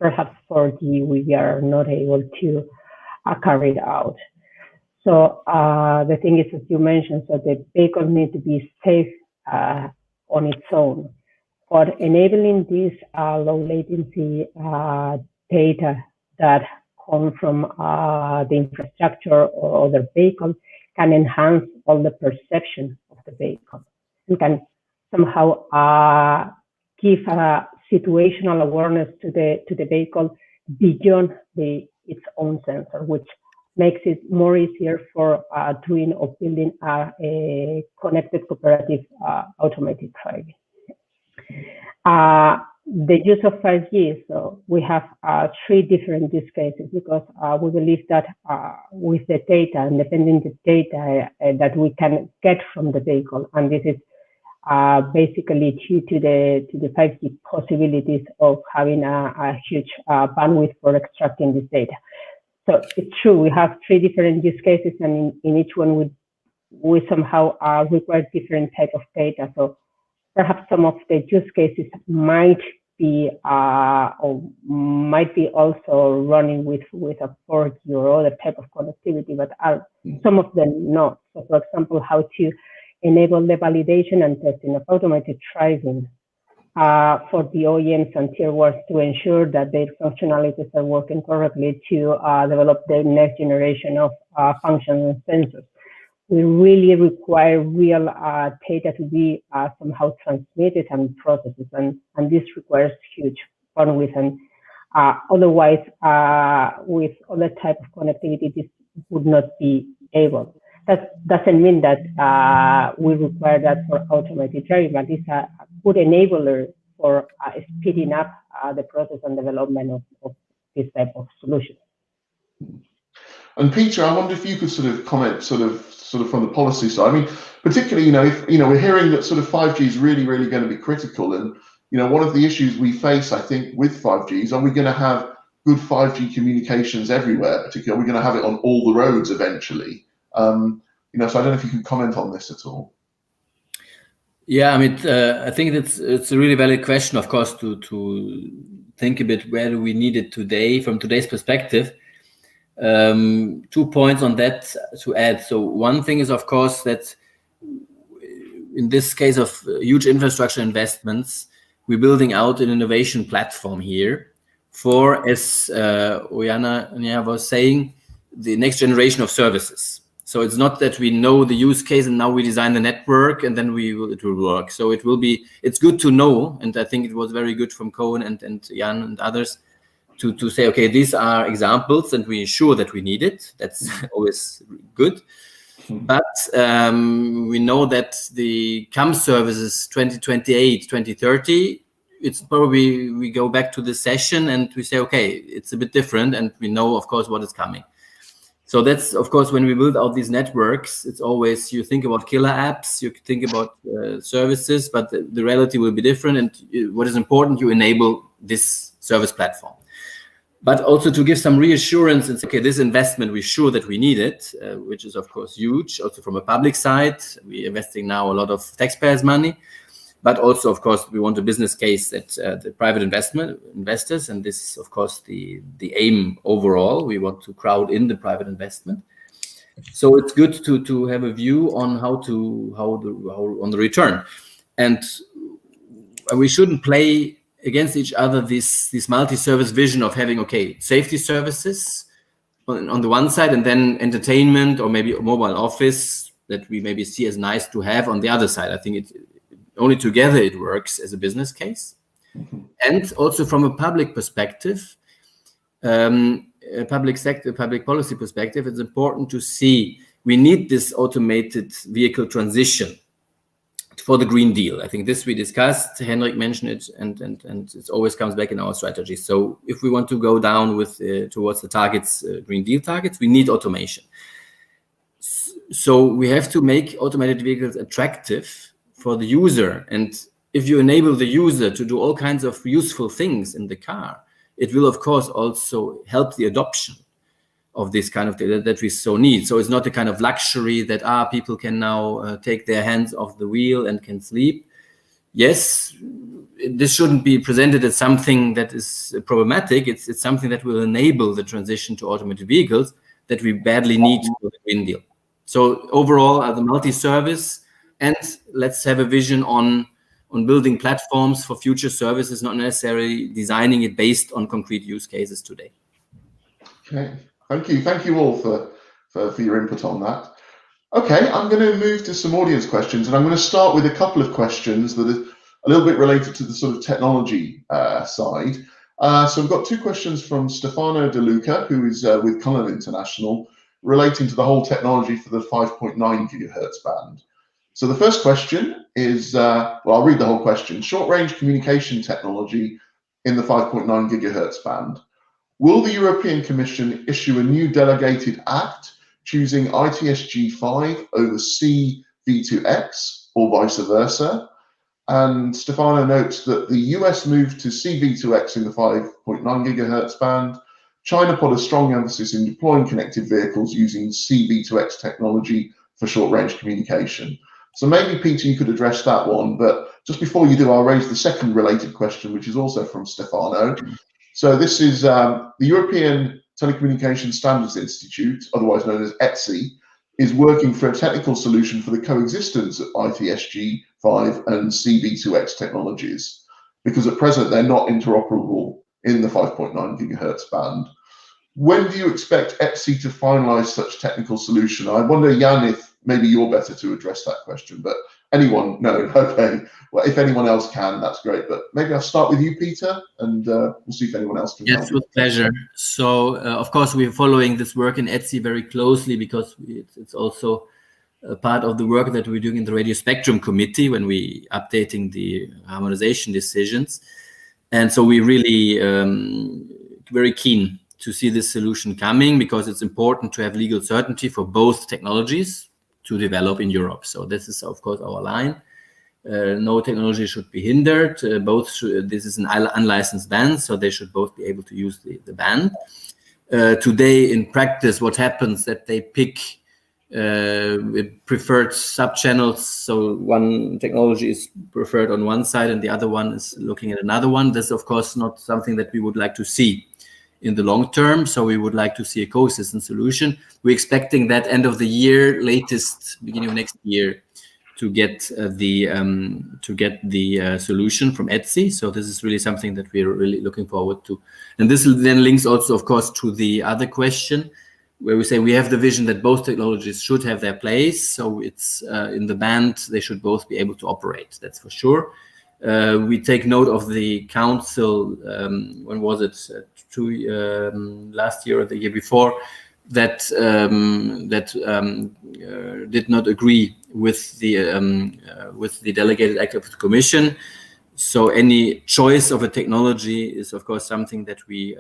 perhaps 4G we are not able to carry out. So the thing is, as you mentioned, so the vehicle needs to be safe on its own. But enabling this low latency data that come from the infrastructure or other vehicles can enhance all the perception of the vehicle and can somehow give a situational awareness to the vehicle beyond its own sensor, which makes it more easier for doing or building a connected cooperative automated driving. The use of 5G, so we have 3 different use cases, because we believe that with the data, independent data that we can get from the vehicle, and this is basically due to the 5G possibilities of having a huge bandwidth for extracting this data. So it's true, we have 3 different use cases, and in each one we somehow require different type of data. So perhaps some of the use cases might be or might be also running with a 4G or other type of connectivity, but some of them not. So for example, how to enable the validation and testing of automated driving for the OEMs and tier ones to ensure that their functionalities are working correctly to develop the next generation of functions and sensors. We really require real data to be somehow transmitted and processed, and this requires huge bandwidth. And otherwise, with other type of connectivity, this would not be able. That doesn't mean that we require that for automated driving, but it's a good enabler for speeding up the process and development of this type of solution. And Peter, I wonder if you could sort of comment sort of from the policy side. I mean, particularly, if we're hearing that sort of 5G is really going to be critical, and one of the issues we face, I think, with 5G is, are we going to have good 5G communications everywhere? Particularly, are we going to have it on all the roads eventually? So I don't know if you can comment on this at all. Yeah, I mean, I think it's a really valid question, of course, to think a bit, where do we need it today from today's perspective. 2 points on that to add. So one thing is, of course, that in this case of huge infrastructure investments, we're building out an innovation platform here for, as Oyana was saying, the next generation of services. So it's not that we know the use case and now we design the network and then it will work. So it's good to know, and I think it was very good from Cohen and Jan and others to say, okay, these are examples and we ensure that we need it. That's always good. But we know that the CAM services 2028, 2030, it's probably we go back to the session and we say, okay, it's a bit different, and we know, of course, what is coming. So that's, of course, when we build out these networks, it's always, you think about killer apps, you think about services, but the reality will be different. And what is important, you enable this service platform. But also to give some reassurance and say, okay, this investment, we're sure that we need it, which is, of course, huge. Also from a public side, we're investing now a lot of taxpayers' money. But also, of course, we want a business case that the private investors, and this is, of course, the aim overall. We want to crowd in the private investment. So it's good to have a view on how on the return, and we shouldn't play against each other this multi-service vision of having, okay, safety services on the one side, and then entertainment or maybe mobile office that we maybe see as nice to have on the other side. I think only together it works as a business case. And also from a public perspective, public sector, public policy perspective, it's important to see we need this automated vehicle transition for the Green Deal. I think this we discussed, Henrik mentioned it, and it always comes back in our strategy. So if we want to go down with towards the targets, Green Deal targets, we need automation. So we have to make automated vehicles attractive for the user. And if you enable the user to do all kinds of useful things in the car, it will, of course, also help the adoption of this kind of data that we so need. So it's not a kind of luxury that people can now take their hands off the wheel and can sleep. Yes, this shouldn't be presented as something that is problematic. It's something that will enable the transition to automated vehicles that we badly need for the Green Deal. So overall, the multi-service, and let's have a vision on building platforms for future services, not necessarily designing it based on concrete use cases today. Okay, thank you all for your input on that. Okay, I'm going to move to some audience questions, and I'm going to start with a couple of questions that are a little bit related to the sort of technology side. So we've got two questions from Stefano De Luca, who is with Cullen International, relating to the whole technology for the 5.9 gigahertz band. So the first question is, well, I'll read the whole question. Short-range communication technology in the 5.9 gigahertz band. Will the European Commission issue a new delegated act choosing ITSG5 over CV2X or vice versa? And Stefano notes that the US moved to CV2X in the 5.9 gigahertz band. China put a strong emphasis in deploying connected vehicles using CV2X technology for short-range communication. So maybe, Peter, you could address that one. But just before you do, I'll raise the second related question, which is also from Stefano. So this is the European Telecommunication Standards Institute, otherwise known as ETSI, is working for a technical solution for the coexistence of ITSG5 and CV2X technologies, because at present they're not interoperable in the 5.9 gigahertz band. When do you expect ETSI to finalize such technical solution? I wonder, Jan, if maybe you're better to address that question, but anyone? No, okay. Well, if anyone else can, that's great. But maybe I'll start with you, Peter, and we'll see if anyone else can. Yes, with pleasure. So, of course, we're following this work in ETSI very closely because it's also a part of the work that we're doing in the Radio Spectrum Committee when we're updating the harmonization decisions. And so we're really very keen to see this solution coming because it's important to have legal certainty for both technologies to develop in Europe. So this is, of course, our line. No technology should be hindered. This is an unlicensed band, so they should both be able to use the band. Today, in practice, what happens that they pick preferred sub-channels. So one technology is preferred on one side and the other one is looking at another one. That's, of course, not something that we would like to see in the long term. So we would like to see a coexistent solution. We're expecting that end of the year, latest beginning of next year, to get the solution from ETSI. So this is really something that we're really looking forward to. And this then links also, of course, to the other question, where we say we have the vision that both technologies should have their place. So it's in the band, they should both be able to operate. That's for sure. We take note of the council, when was it, last year or the year before, that did not agree with the delegated act of the Commission. So any choice of a technology is, of course, something that we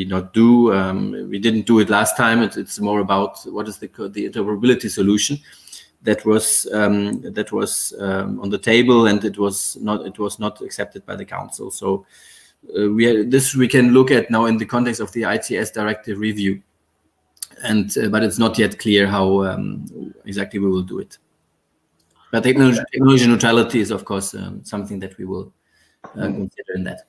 not do. We didn't do it last time. It's more about what is the interoperability solution that was on the table, and it was not accepted by the Council. So we can look at now in the context of the ITS directive review, and but it's not yet clear how exactly we will do it. But technology neutrality is, of course, something that we will consider in that.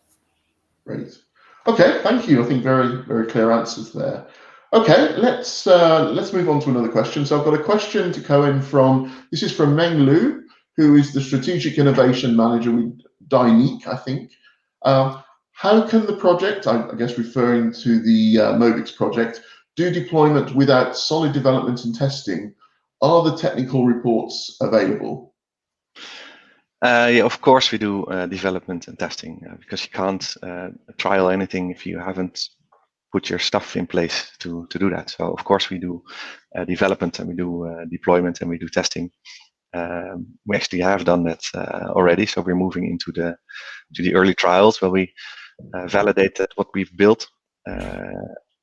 Great. Okay, thank you. I think very, very clear answers there. Okay, let's move on to another question. So I've got a question to Cohen this is from Meng Lu, who is the Strategic Innovation Manager with Dyneek, I think. How can the project, I guess referring to the MOBIX project, do deployment without solid development and testing? Are the technical reports available? Yeah, of course we do development and testing, because you can't trial anything if you haven't put your stuff in place to do that. So of course we do development, and we do deployment, and we do testing. We actually have done that already. So we're moving into the early trials where we validate that what we've built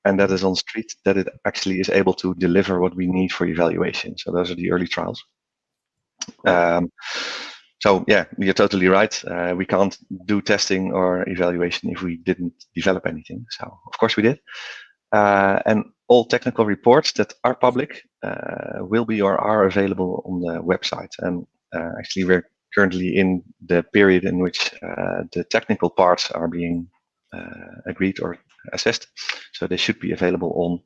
and that is on street, that it actually is able to deliver what we need for evaluation. So those are the early trials. So yeah, you're totally right. We can't do testing or evaluation if we didn't develop anything. So of course we did. And all technical reports that are public will be or are available on the website. And actually we're currently in the period in which the technical parts are being agreed or assessed. So they should be available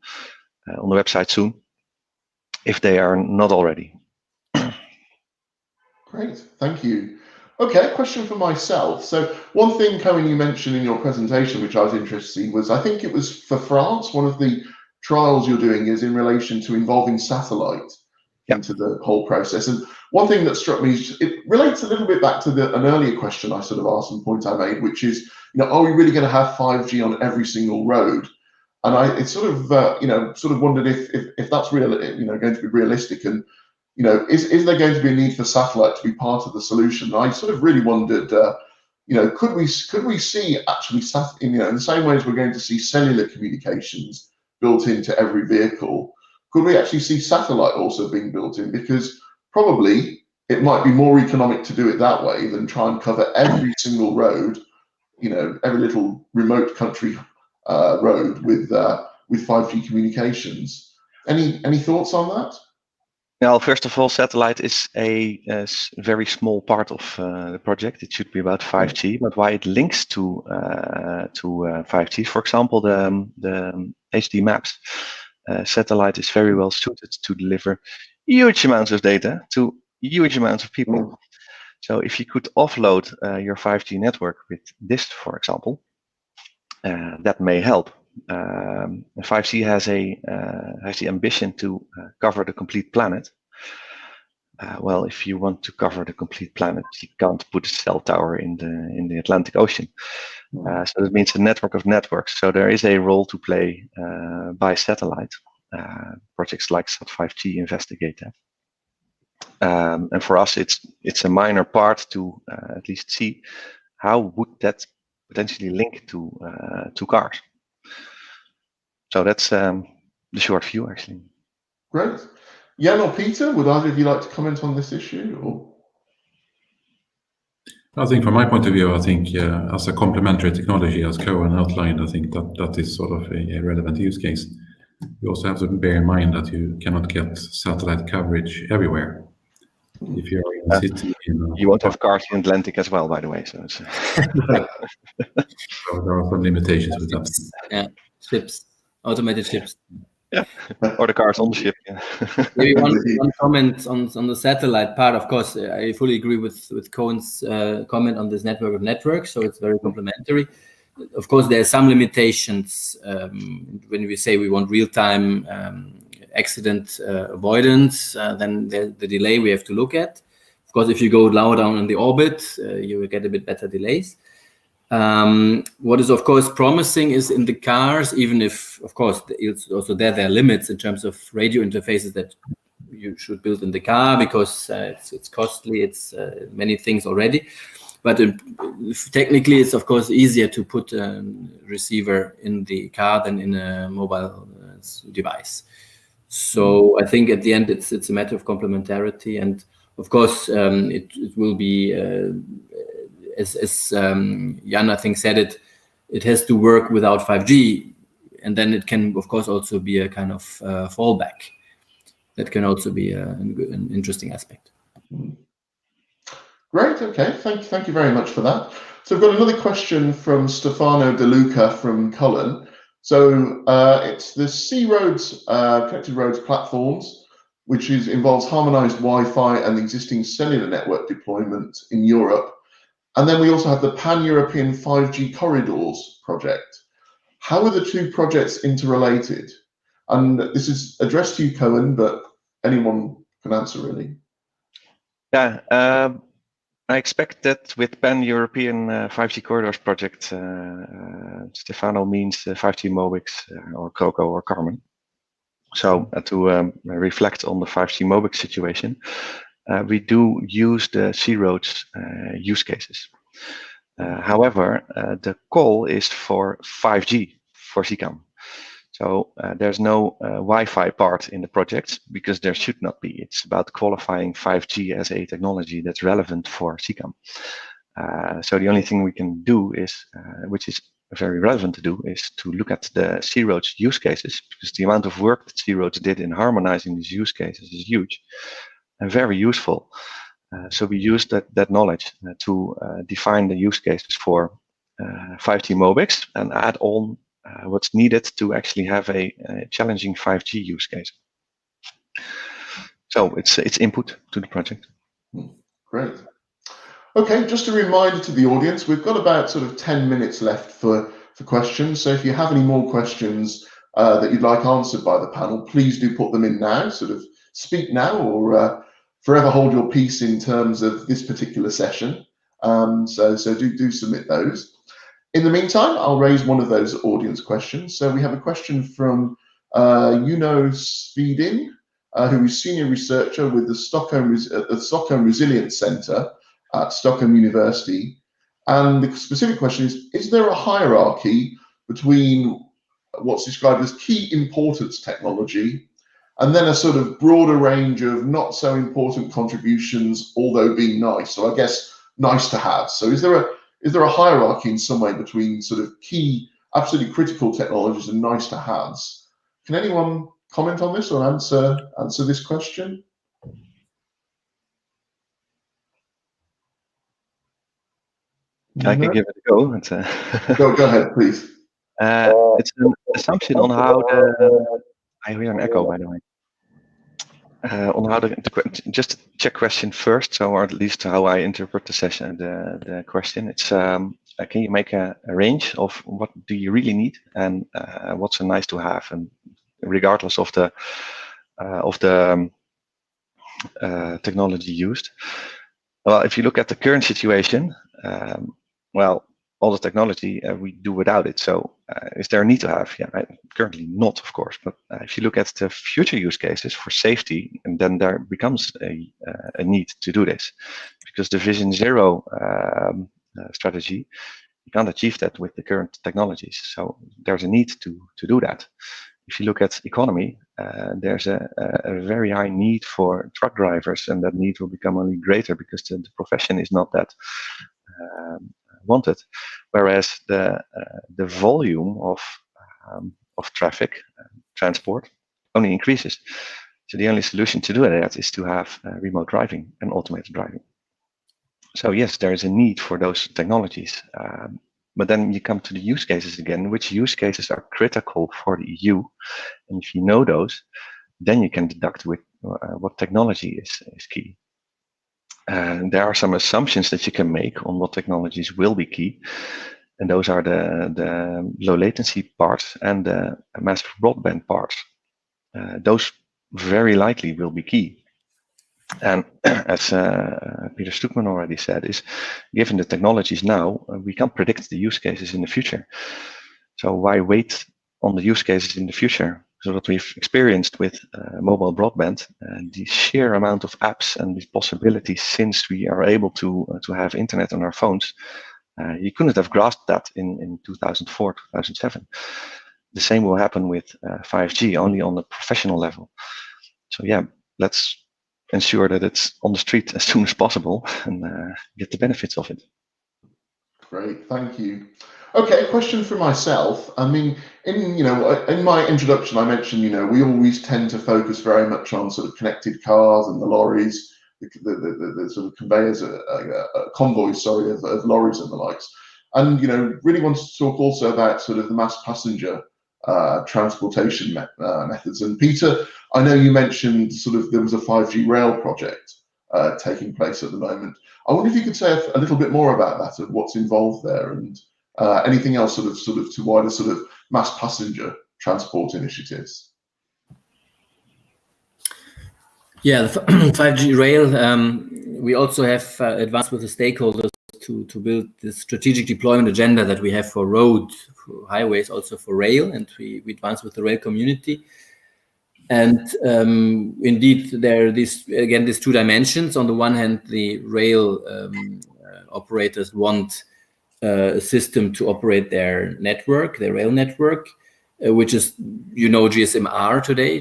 on the website soon, if they are not already. Great, thank you. Okay, question for myself. So one thing, Cohen, you mentioned in your presentation, which I was interested in, was I think it was for France, one of the trials you're doing is in relation to involving satellite into the whole process. And one thing that struck me is it relates a little bit back to an earlier question I sort of asked and point I made, which is, are we really going to have 5G on every single road? And I sort of wondered if that's real, going to be realistic, and is there going to be a need for satellite to be part of the solution? And I sort of really wondered, could we see actually in the same way as we're going to see cellular communications built into every vehicle, could we actually see satellite also being built in? Because probably it might be more economic to do it that way than try and cover every single road, every little remote country road with 5G communications. Any thoughts on that? Now, first of all, satellite is a very small part of the project. It should be about 5G, but why it links to 5G, for example, the HD maps, satellite is very well suited to deliver huge amounts of data to huge amounts of people. So if you could offload your 5G network with this, for example, that may help. 5G has the ambition to cover the complete planet. Well, if you want to cover the complete planet, you can't put a cell tower in the Atlantic Ocean. So that means a network of networks. So there is a role to play by satellite. Projects like Sat5G investigate that. And for us, it's a minor part to at least see how would that potentially link to cars. So that's the short view, actually. Great. Jan or Peter, would either of you like to comment on this issue? Or? I think from my point of view, I think as a complementary technology, as Cohen outlined, I think that is sort of a relevant use case. You also have to bear in mind that you cannot get satellite coverage everywhere. If you're in a city, you won't have cars in Atlantic as well, by the way. So, it's, so there are some limitations with that. Yeah, ships, automated ships. Yeah, or the cars on the ship. Yeah. Maybe one comment on the satellite part. Of course, I fully agree with Cohen's comment on this network of networks. So it's very complementary. Of course, there are some limitations when we say we want real-time accident avoidance. Then the delay we have to look at. Of course, if you go lower down in the orbit, you will get a bit better delays. What is of course promising is in the cars, even if of course it's also there are limits in terms of radio interfaces that you should build in the car, because it's costly, it's many things already. But technically, it's of course easier to put a receiver in the car than in a mobile device. So I think at the end, it's a matter of complementarity, and of course it will be as Jan I think said it has to work without 5G, and then it can of course also be a kind of fallback. That can also be an interesting aspect. Great. Okay. Thank you very much for that. So I've got another question from Stefano De Luca from Cullen. So it's the C-Roads, Connected Roads platforms, which involves harmonized Wi-Fi and existing cellular network deployment in Europe. And then we also have the Pan-European 5G Corridors project. How are the two projects interrelated? And this is addressed to you, Cohen, but anyone can answer really. Yeah, I expect that with Pan-European 5G Corridors project, Stefano means 5G-MOBIX or COCO or Carmen. So to reflect on the 5G-MOBIX situation, we do use the C-Roads use cases. However, the call is for 5G for CCAM. So there's no Wi-Fi part in the project, because there should not be. It's about qualifying 5G as a technology that's relevant for CCAM. So the only thing we can do is, which is very relevant to do, is to look at the C-Roads use cases, because the amount of work that C-Roads did in harmonizing these use cases is huge and very useful. So we use that knowledge to define the use cases for 5G-MOBIX and add on what's needed to actually have a challenging 5G use case. So it's input to the project. Great. Okay, just a reminder to the audience, we've got about sort of 10 minutes left for questions. So if you have any more questions that you'd like answered by the panel, please do put them in now, sort of speak now, or forever hold your peace in terms of this particular session. So do submit those. In the meantime, I'll raise one of those audience questions. So we have a question from Juno Svedin, who is senior researcher with the Stockholm Resilience Centre at Stockholm University. And the specific question is there a hierarchy between what's described as key importance technology and then a sort of broader range of not so important contributions, although being nice? So I guess nice to have. So is there a hierarchy in some way between sort of key, absolutely critical technologies and nice to haves? Can anyone comment on this or answer this question? I can give it a go. Go ahead, please. It's an assumption on how I hear an echo, by the way. On how just to check question first, so or at least how I interpret the session, the question. It's can you make a range of what do you really need and what's a nice to have, and regardless of the technology used. Well, if you look at the current situation, well, all the technology we do without it. So is there a need to have? Yeah, currently not, of course. But if you look at the future use cases for safety, and then there becomes a need to do this, because the Vision Zero strategy, you can't achieve that with the current technologies. So there's a need to do that. If you look at economy, there's a very high need for truck drivers, and that need will become only greater because the profession is not that wanted, whereas the volume of traffic transport only increases. So the only solution to do that is to have remote driving and automated driving. So yes, there is a need for those technologies, but then you come to the use cases again. Which use cases are critical for the EU? And if you know those, then you can deduct with what technology is key. And there are some assumptions that you can make on what technologies will be key. And those are the low latency parts and the massive broadband parts. Those very likely will be key. And as Peter Stoekman already said, is given the technologies now, we can't predict the use cases in the future. So why wait on the use cases in the future? So what we've experienced with mobile broadband, the sheer amount of apps and the possibilities since we are able to have internet on our phones, you couldn't have grasped that in 2004, 2007. The same will happen with 5G, only on the professional level. So yeah, let's ensure that it's on the street as soon as possible and get the benefits of it. Great, thank you. Okay, question for myself. I mean, in my introduction, I mentioned, we always tend to focus very much on sort of connected cars and the lorries, the sort of conveyors, convoys, sorry, of lorries and the likes. And, really wanted to talk also about sort of the mass passenger transportation methods. And Peter, I know you mentioned sort of there was a 5G rail project taking place at the moment. I wonder if you could say a little bit more about that, of what's involved there, and anything else sort of to wider sort of mass passenger transport initiatives. Yeah, the 5G rail, we also have advanced with the stakeholders to build the strategic deployment agenda that we have for road, for highways, also for rail, and we advance with the rail community. And indeed, there are these two dimensions. On the one hand, the rail operators want a system to operate their network, their rail network, which is, GSM-R today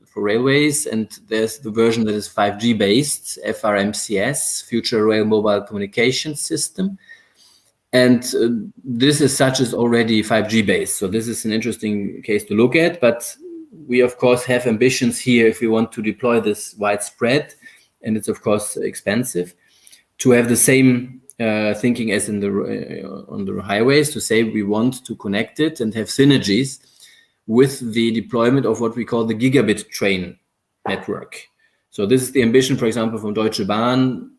for railways. And there's the version that is 5G based, FRMCS, Future Rail Mobile Communication System. And this as such is already 5G based. So this is an interesting case to look at, but we of course have ambitions here if we want to deploy this widespread, and it's of course expensive, to have the same thinking as in on the highways, to say we want to connect it and have synergies with the deployment of what we call the gigabit train network. So this is the ambition, for example, from Deutsche Bahn.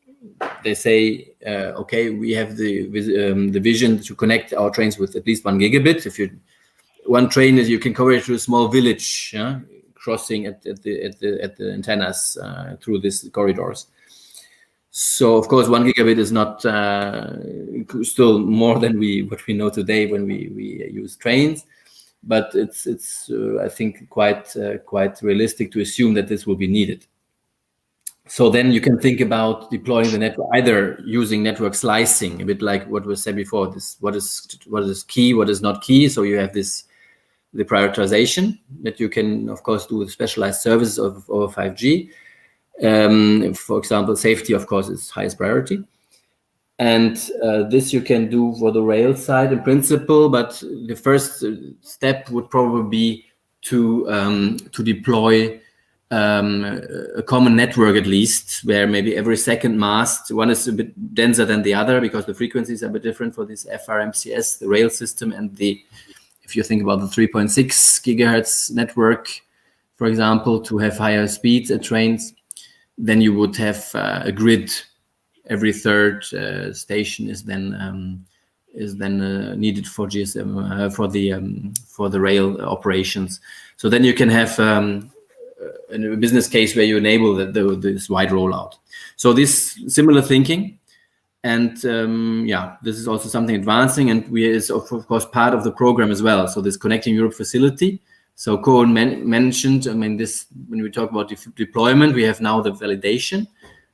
They say, okay, we have the vision to connect our trains with at least 1 gigabit. One train is you can cover it through a small village, crossing at the antennas through these corridors. So of course 1 gigabit is not still more than what we know today when we use trains, but it's I think quite realistic to assume that this will be needed. So then you can think about deploying the network, either using network slicing, a bit like what was said before. This what is key, what is not key. So you have the prioritization that you can, of course, do with specialized services over 5G. For example, safety, of course, is highest priority. And this you can do for the rail side in principle, but the first step would probably be to deploy a common network, at least, where maybe every second mast, one is a bit denser than the other because the frequencies are a bit different for this FRMCS, the rail system, and if you think about the 3.6 gigahertz network, for example, to have higher speeds at trains, then you would have a grid. Every third station is then needed for GSM for the rail operations. So then you can have a business case where you enable this wide rollout. So this similar thinking, and this is also something advancing, and is of course part of the program as well. So this Connecting Europe facility. So Koen mentioned, I mean, this, when we talk about deployment, we have now the validation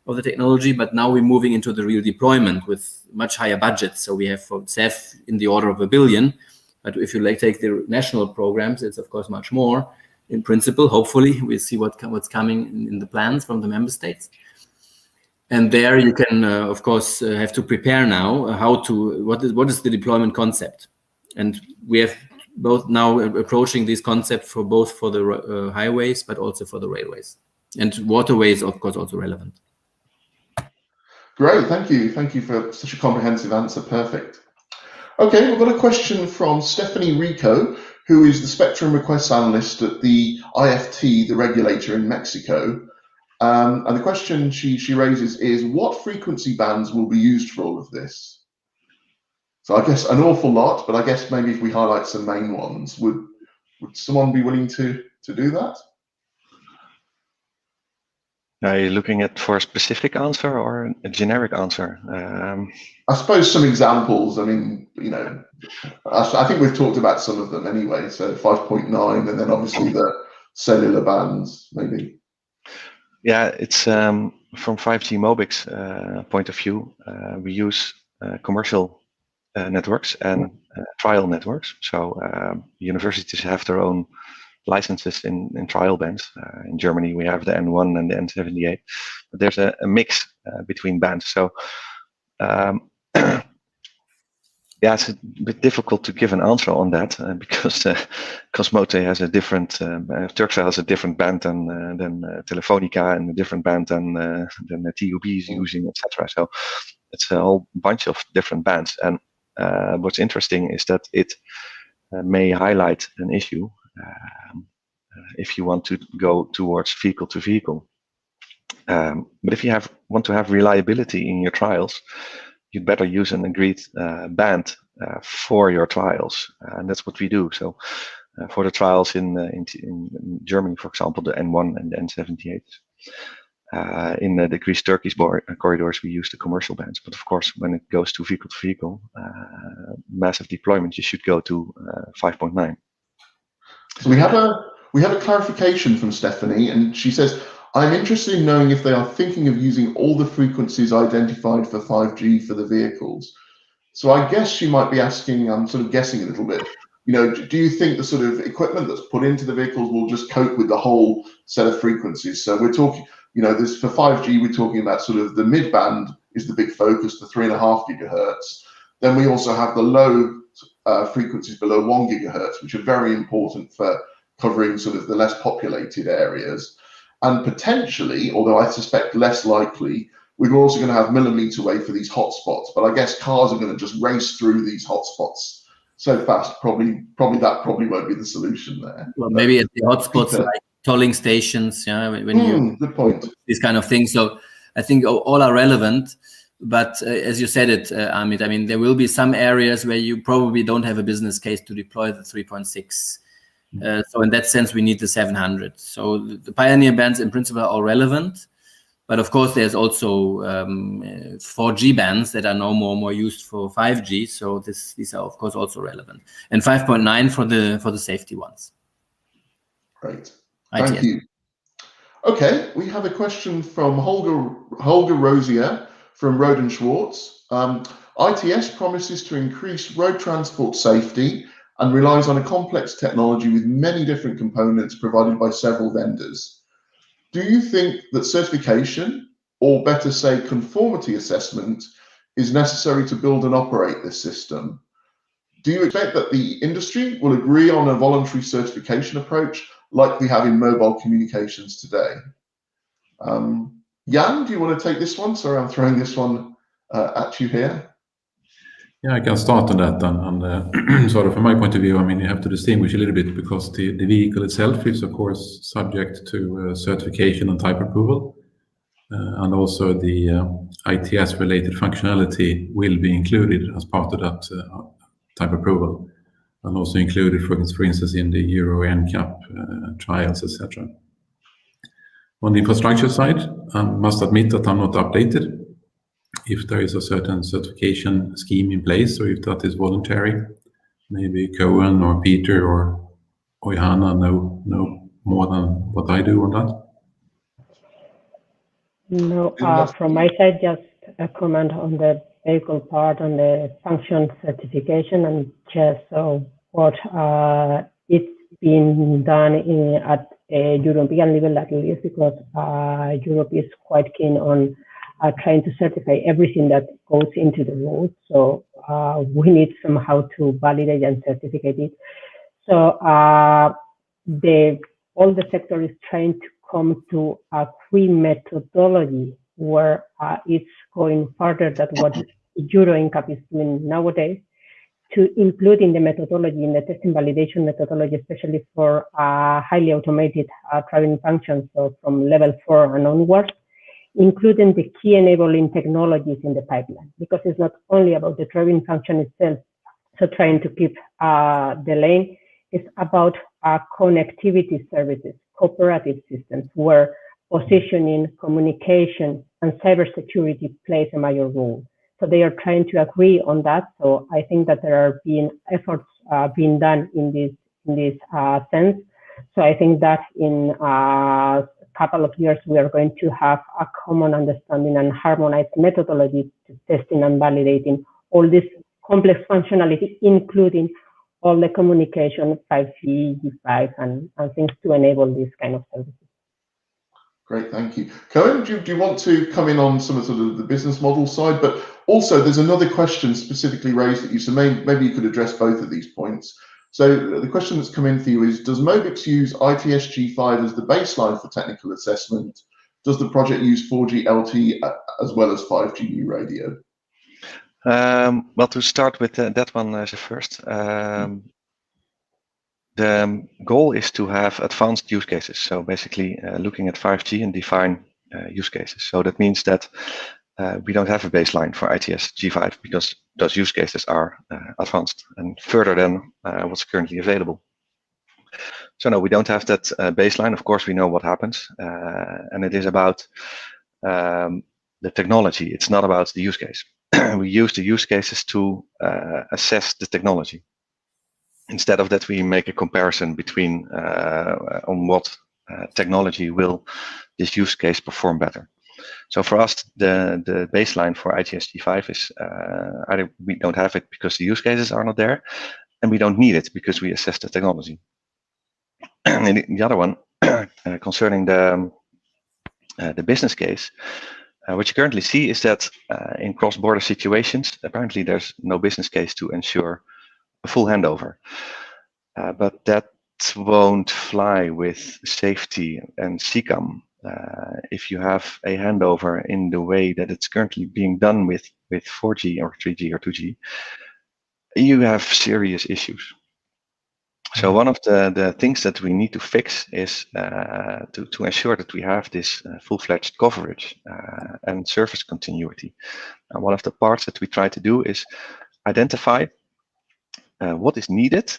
of the technology, but now we're moving into the real deployment with much higher budgets. So we have for CEF in the order of $1 billion, but if you take the national programs, it's of course much more. In principle, hopefully, we'll see what's coming in the plans from the member states. And there you can, of course, have to prepare now what is the deployment concept. And we have both now approaching this concept for the highways, but also for the railways. And waterways, of course, also relevant. Great, thank you. Thank you for such a comprehensive answer. Perfect. Okay, we've got a question from Stephanie Rico, who is the Spectrum Requests Analyst at the IFT, the regulator in Mexico. And the question she raises is, what frequency bands will be used for all of this? So I guess an awful lot, but I guess maybe if we highlight some main ones, would someone be willing to do that? Are you looking at for a specific answer or a generic answer? I suppose some examples. I mean, you know, I think we've talked about some of them anyway. So 5.9, and then obviously the cellular bands, maybe. Yeah, it's from 5G-MOBIX point of view. We use commercial networks and trial networks. So universities have their own licenses in trial bands. In Germany, we have the N1 and the N78, but there's a mix between bands. So yeah, it's a bit difficult to give an answer on that because Cosmote has a different, Turkcell has a different band than Telefonica, and a different band than the TUB is using, etc. So it's a whole bunch of different bands. And what's interesting is that it may highlight an issue if you want to go towards vehicle to vehicle. But if you want to have reliability in your trials, you'd better use an agreed band for your trials, and that's what we do. So for the trials in Germany, for example, the N1 and the N78, in the decreased Turkish corridors, we use the commercial bands. But of course, when it goes to vehicle, massive deployment, you should go to 5.9. So we have a clarification from Stephanie, and she says, I'm interested in knowing if they are thinking of using all the frequencies identified for 5G for the vehicles. So I guess she might be asking, I'm sort of guessing a little bit, you know, do you think the sort of equipment that's put into the vehicles will just cope with the whole set of frequencies? So we're talking, you know, this for 5G, we're talking about sort of the mid band is the big focus, the 3.5 gigahertz. Then we also have the low frequencies below 1 gigahertz, which are very important for covering sort of the less populated areas. And potentially, although I suspect less likely, we're also going to have millimeter wave for these hotspots. But I guess cars are going to just race through these hotspots so fast. Probably won't be the solution there. Well, maybe at the hotspots like tolling stations, yeah, when you good point. These kind of things. So I think all are relevant. But as you said it, Amit, I mean, there will be some areas where you probably don't have a business case to deploy the 3.6. So in that sense, we need the 700. So the pioneer bands in principle are all relevant. But of course, there's also 4G bands that are now more used for 5G. So these are of course also relevant. And 5.9 for the safety ones. Great. ITS. Thank you. Okay, we have a question from Holger Rosier from Roden Schwartz. ITS promises to increase road transport safety and relies on a complex technology with many different components provided by several vendors. Do you think that certification, or better say conformity assessment, is necessary to build and operate this system? Do you expect that the industry will agree on a voluntary certification approach like we have in mobile communications today? Jan, do you want to take this one? Sorry, I'm throwing this one at you here. Yeah, I can start on that. And sort of from my point of view, I mean, you have to distinguish a little bit because the vehicle itself is, of course, subject to certification and type approval. And also the ITS-related functionality will be included as part of that type approval, and also included, for instance, in the Euro NCAP trials, etc. On the infrastructure side, I must admit that I'm not updated if there is a certain certification scheme in place, or if that is voluntary. Maybe Cohen or Peter or Johanna know more than what I do on that. No, from my side, just a comment on the vehicle part, on the function certification, and just so what it's been done at a European level, at least, because Europe is quite keen on trying to certify everything that goes into the road. So we need somehow to validate and certificate it. So all the sector is trying to come to a free methodology where it's going further than what Euro NCAP is doing nowadays, to include in the methodology, in the testing validation methodology, especially for highly automated driving functions, so from level 4 and onwards, including the key enabling technologies in the pipeline, because it's not only about the driving function itself, so trying to keep the lane, it's about connectivity services, cooperative systems, where positioning, communication, and cybersecurity plays a major role. So they are trying to agree on that. So I think that there are being efforts being done in this sense. So I think that in a couple of years we are going to have a common understanding and harmonized methodology to testing and validating all this complex functionality, including all the communication, 5G, G5, and things to enable this kind of services. Great, thank you. Cohen, do you want to come in on some of sort of the business model side? But also, there's another question specifically raised at you, so maybe you could address both of these points. So the question that's come in for you is, does MOBIX use ITS G5 as the baseline for technical assessment? Does the project use 4G LTE as well as 5G new radio? Well, to start with that one as a first, the goal is to have advanced use cases. So basically looking at 5G and define use cases. So that means that we don't have a baseline for ITS G5 because those use cases are advanced and further than what's currently available. So no, we don't have that baseline. Of course, we know what happens, and it is about the technology. It's not about the use case. We use the use cases to assess the technology. Instead of that, we make a comparison between on what technology will this use case perform better. So for us, the baseline for ITS G5 is either we don't have it because the use cases are not there, and we don't need it because we assess the technology. And the other one, concerning the business case, what you currently see is that in cross-border situations, apparently there's no business case to ensure a full handover. But that won't fly with safety and CCAM. If you have a handover in the way that it's currently being done with 4G or 3G or 2G, you have serious issues. So one of the things that we need to fix is to ensure that we have this full-fledged coverage and service continuity. And one of the parts that we try to do is identify what is needed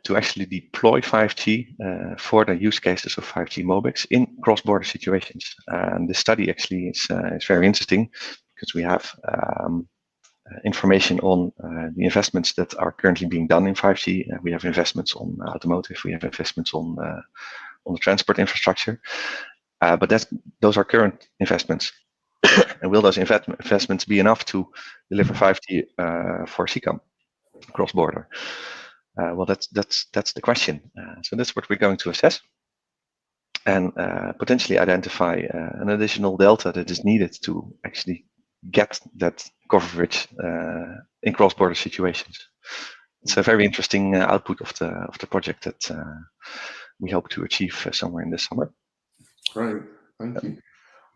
to actually deploy 5G for the use cases of 5G-MOBIX in cross-border situations. And the study actually is very interesting because we have information on the investments that are currently being done in 5G. We have investments on automotive, we have investments on the transport infrastructure, but those are current investments. And will those investments be enough to deliver 5G for CCAM cross-border? Well, that's the question. So that's what we're going to assess and potentially identify an additional delta that is needed to actually get that coverage in cross-border situations. It's a very interesting output of the project that we hope to achieve somewhere in this summer. Great, thank you.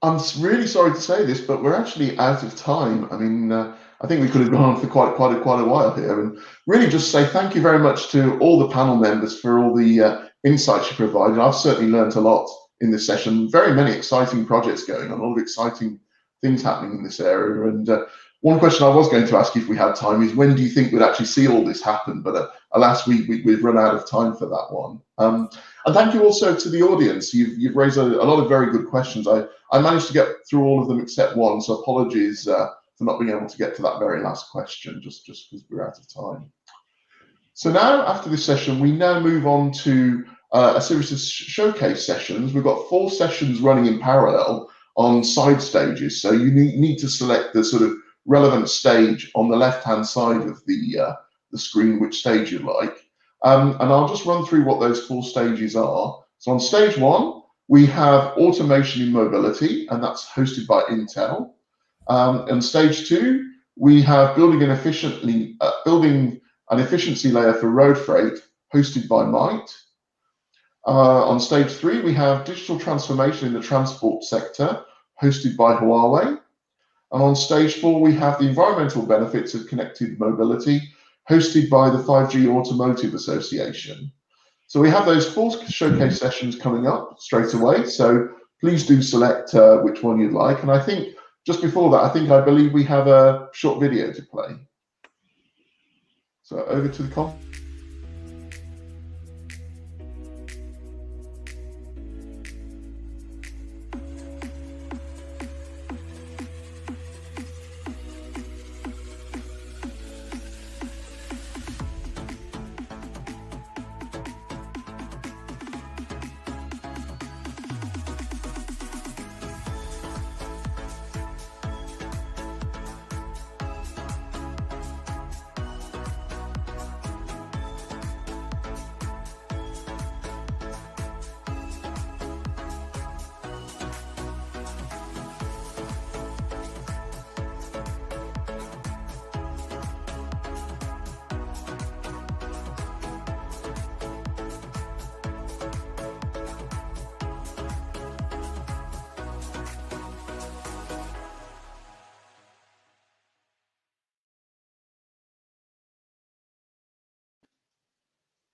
I'm really sorry to say this, but we're actually out of time. I mean, I think we could have gone on for quite a while here, and really just say thank you very much to all the panel members for all the insights you provided. I've certainly learned a lot in this session. Very many exciting projects going on, a lot of exciting things happening in this area. And one question I was going to ask you if we had time is, when do you think we'd actually see all this happen? But alas, we've run out of time for that one. And thank you also to the audience. You've raised a lot of very good questions. I managed to get through all of them except one, so apologies for not being able to get to that very last question, just because we're out of time. So now, after this session, we now move on to a series of showcase sessions. We've got 4 sessions running in parallel on side stages. So you need to select the sort of relevant stage on the left-hand side of the screen, which stage you like. And I'll just run through what those 4 stages are. So on stage 1, we have automation in mobility, and that's hosted by Intel. And stage 2, we have building an efficiency layer for road freight, hosted by Might. On stage 3, we have digital transformation in the transport sector, hosted by Huawei. And on stage 4, we have the environmental benefits of connected mobility, hosted by the 5G Automotive Association. So we have those 4 showcase sessions coming up straight away. So please do select which one you'd like. And I think just before that, I believe we have a short video to play. So over to the conference.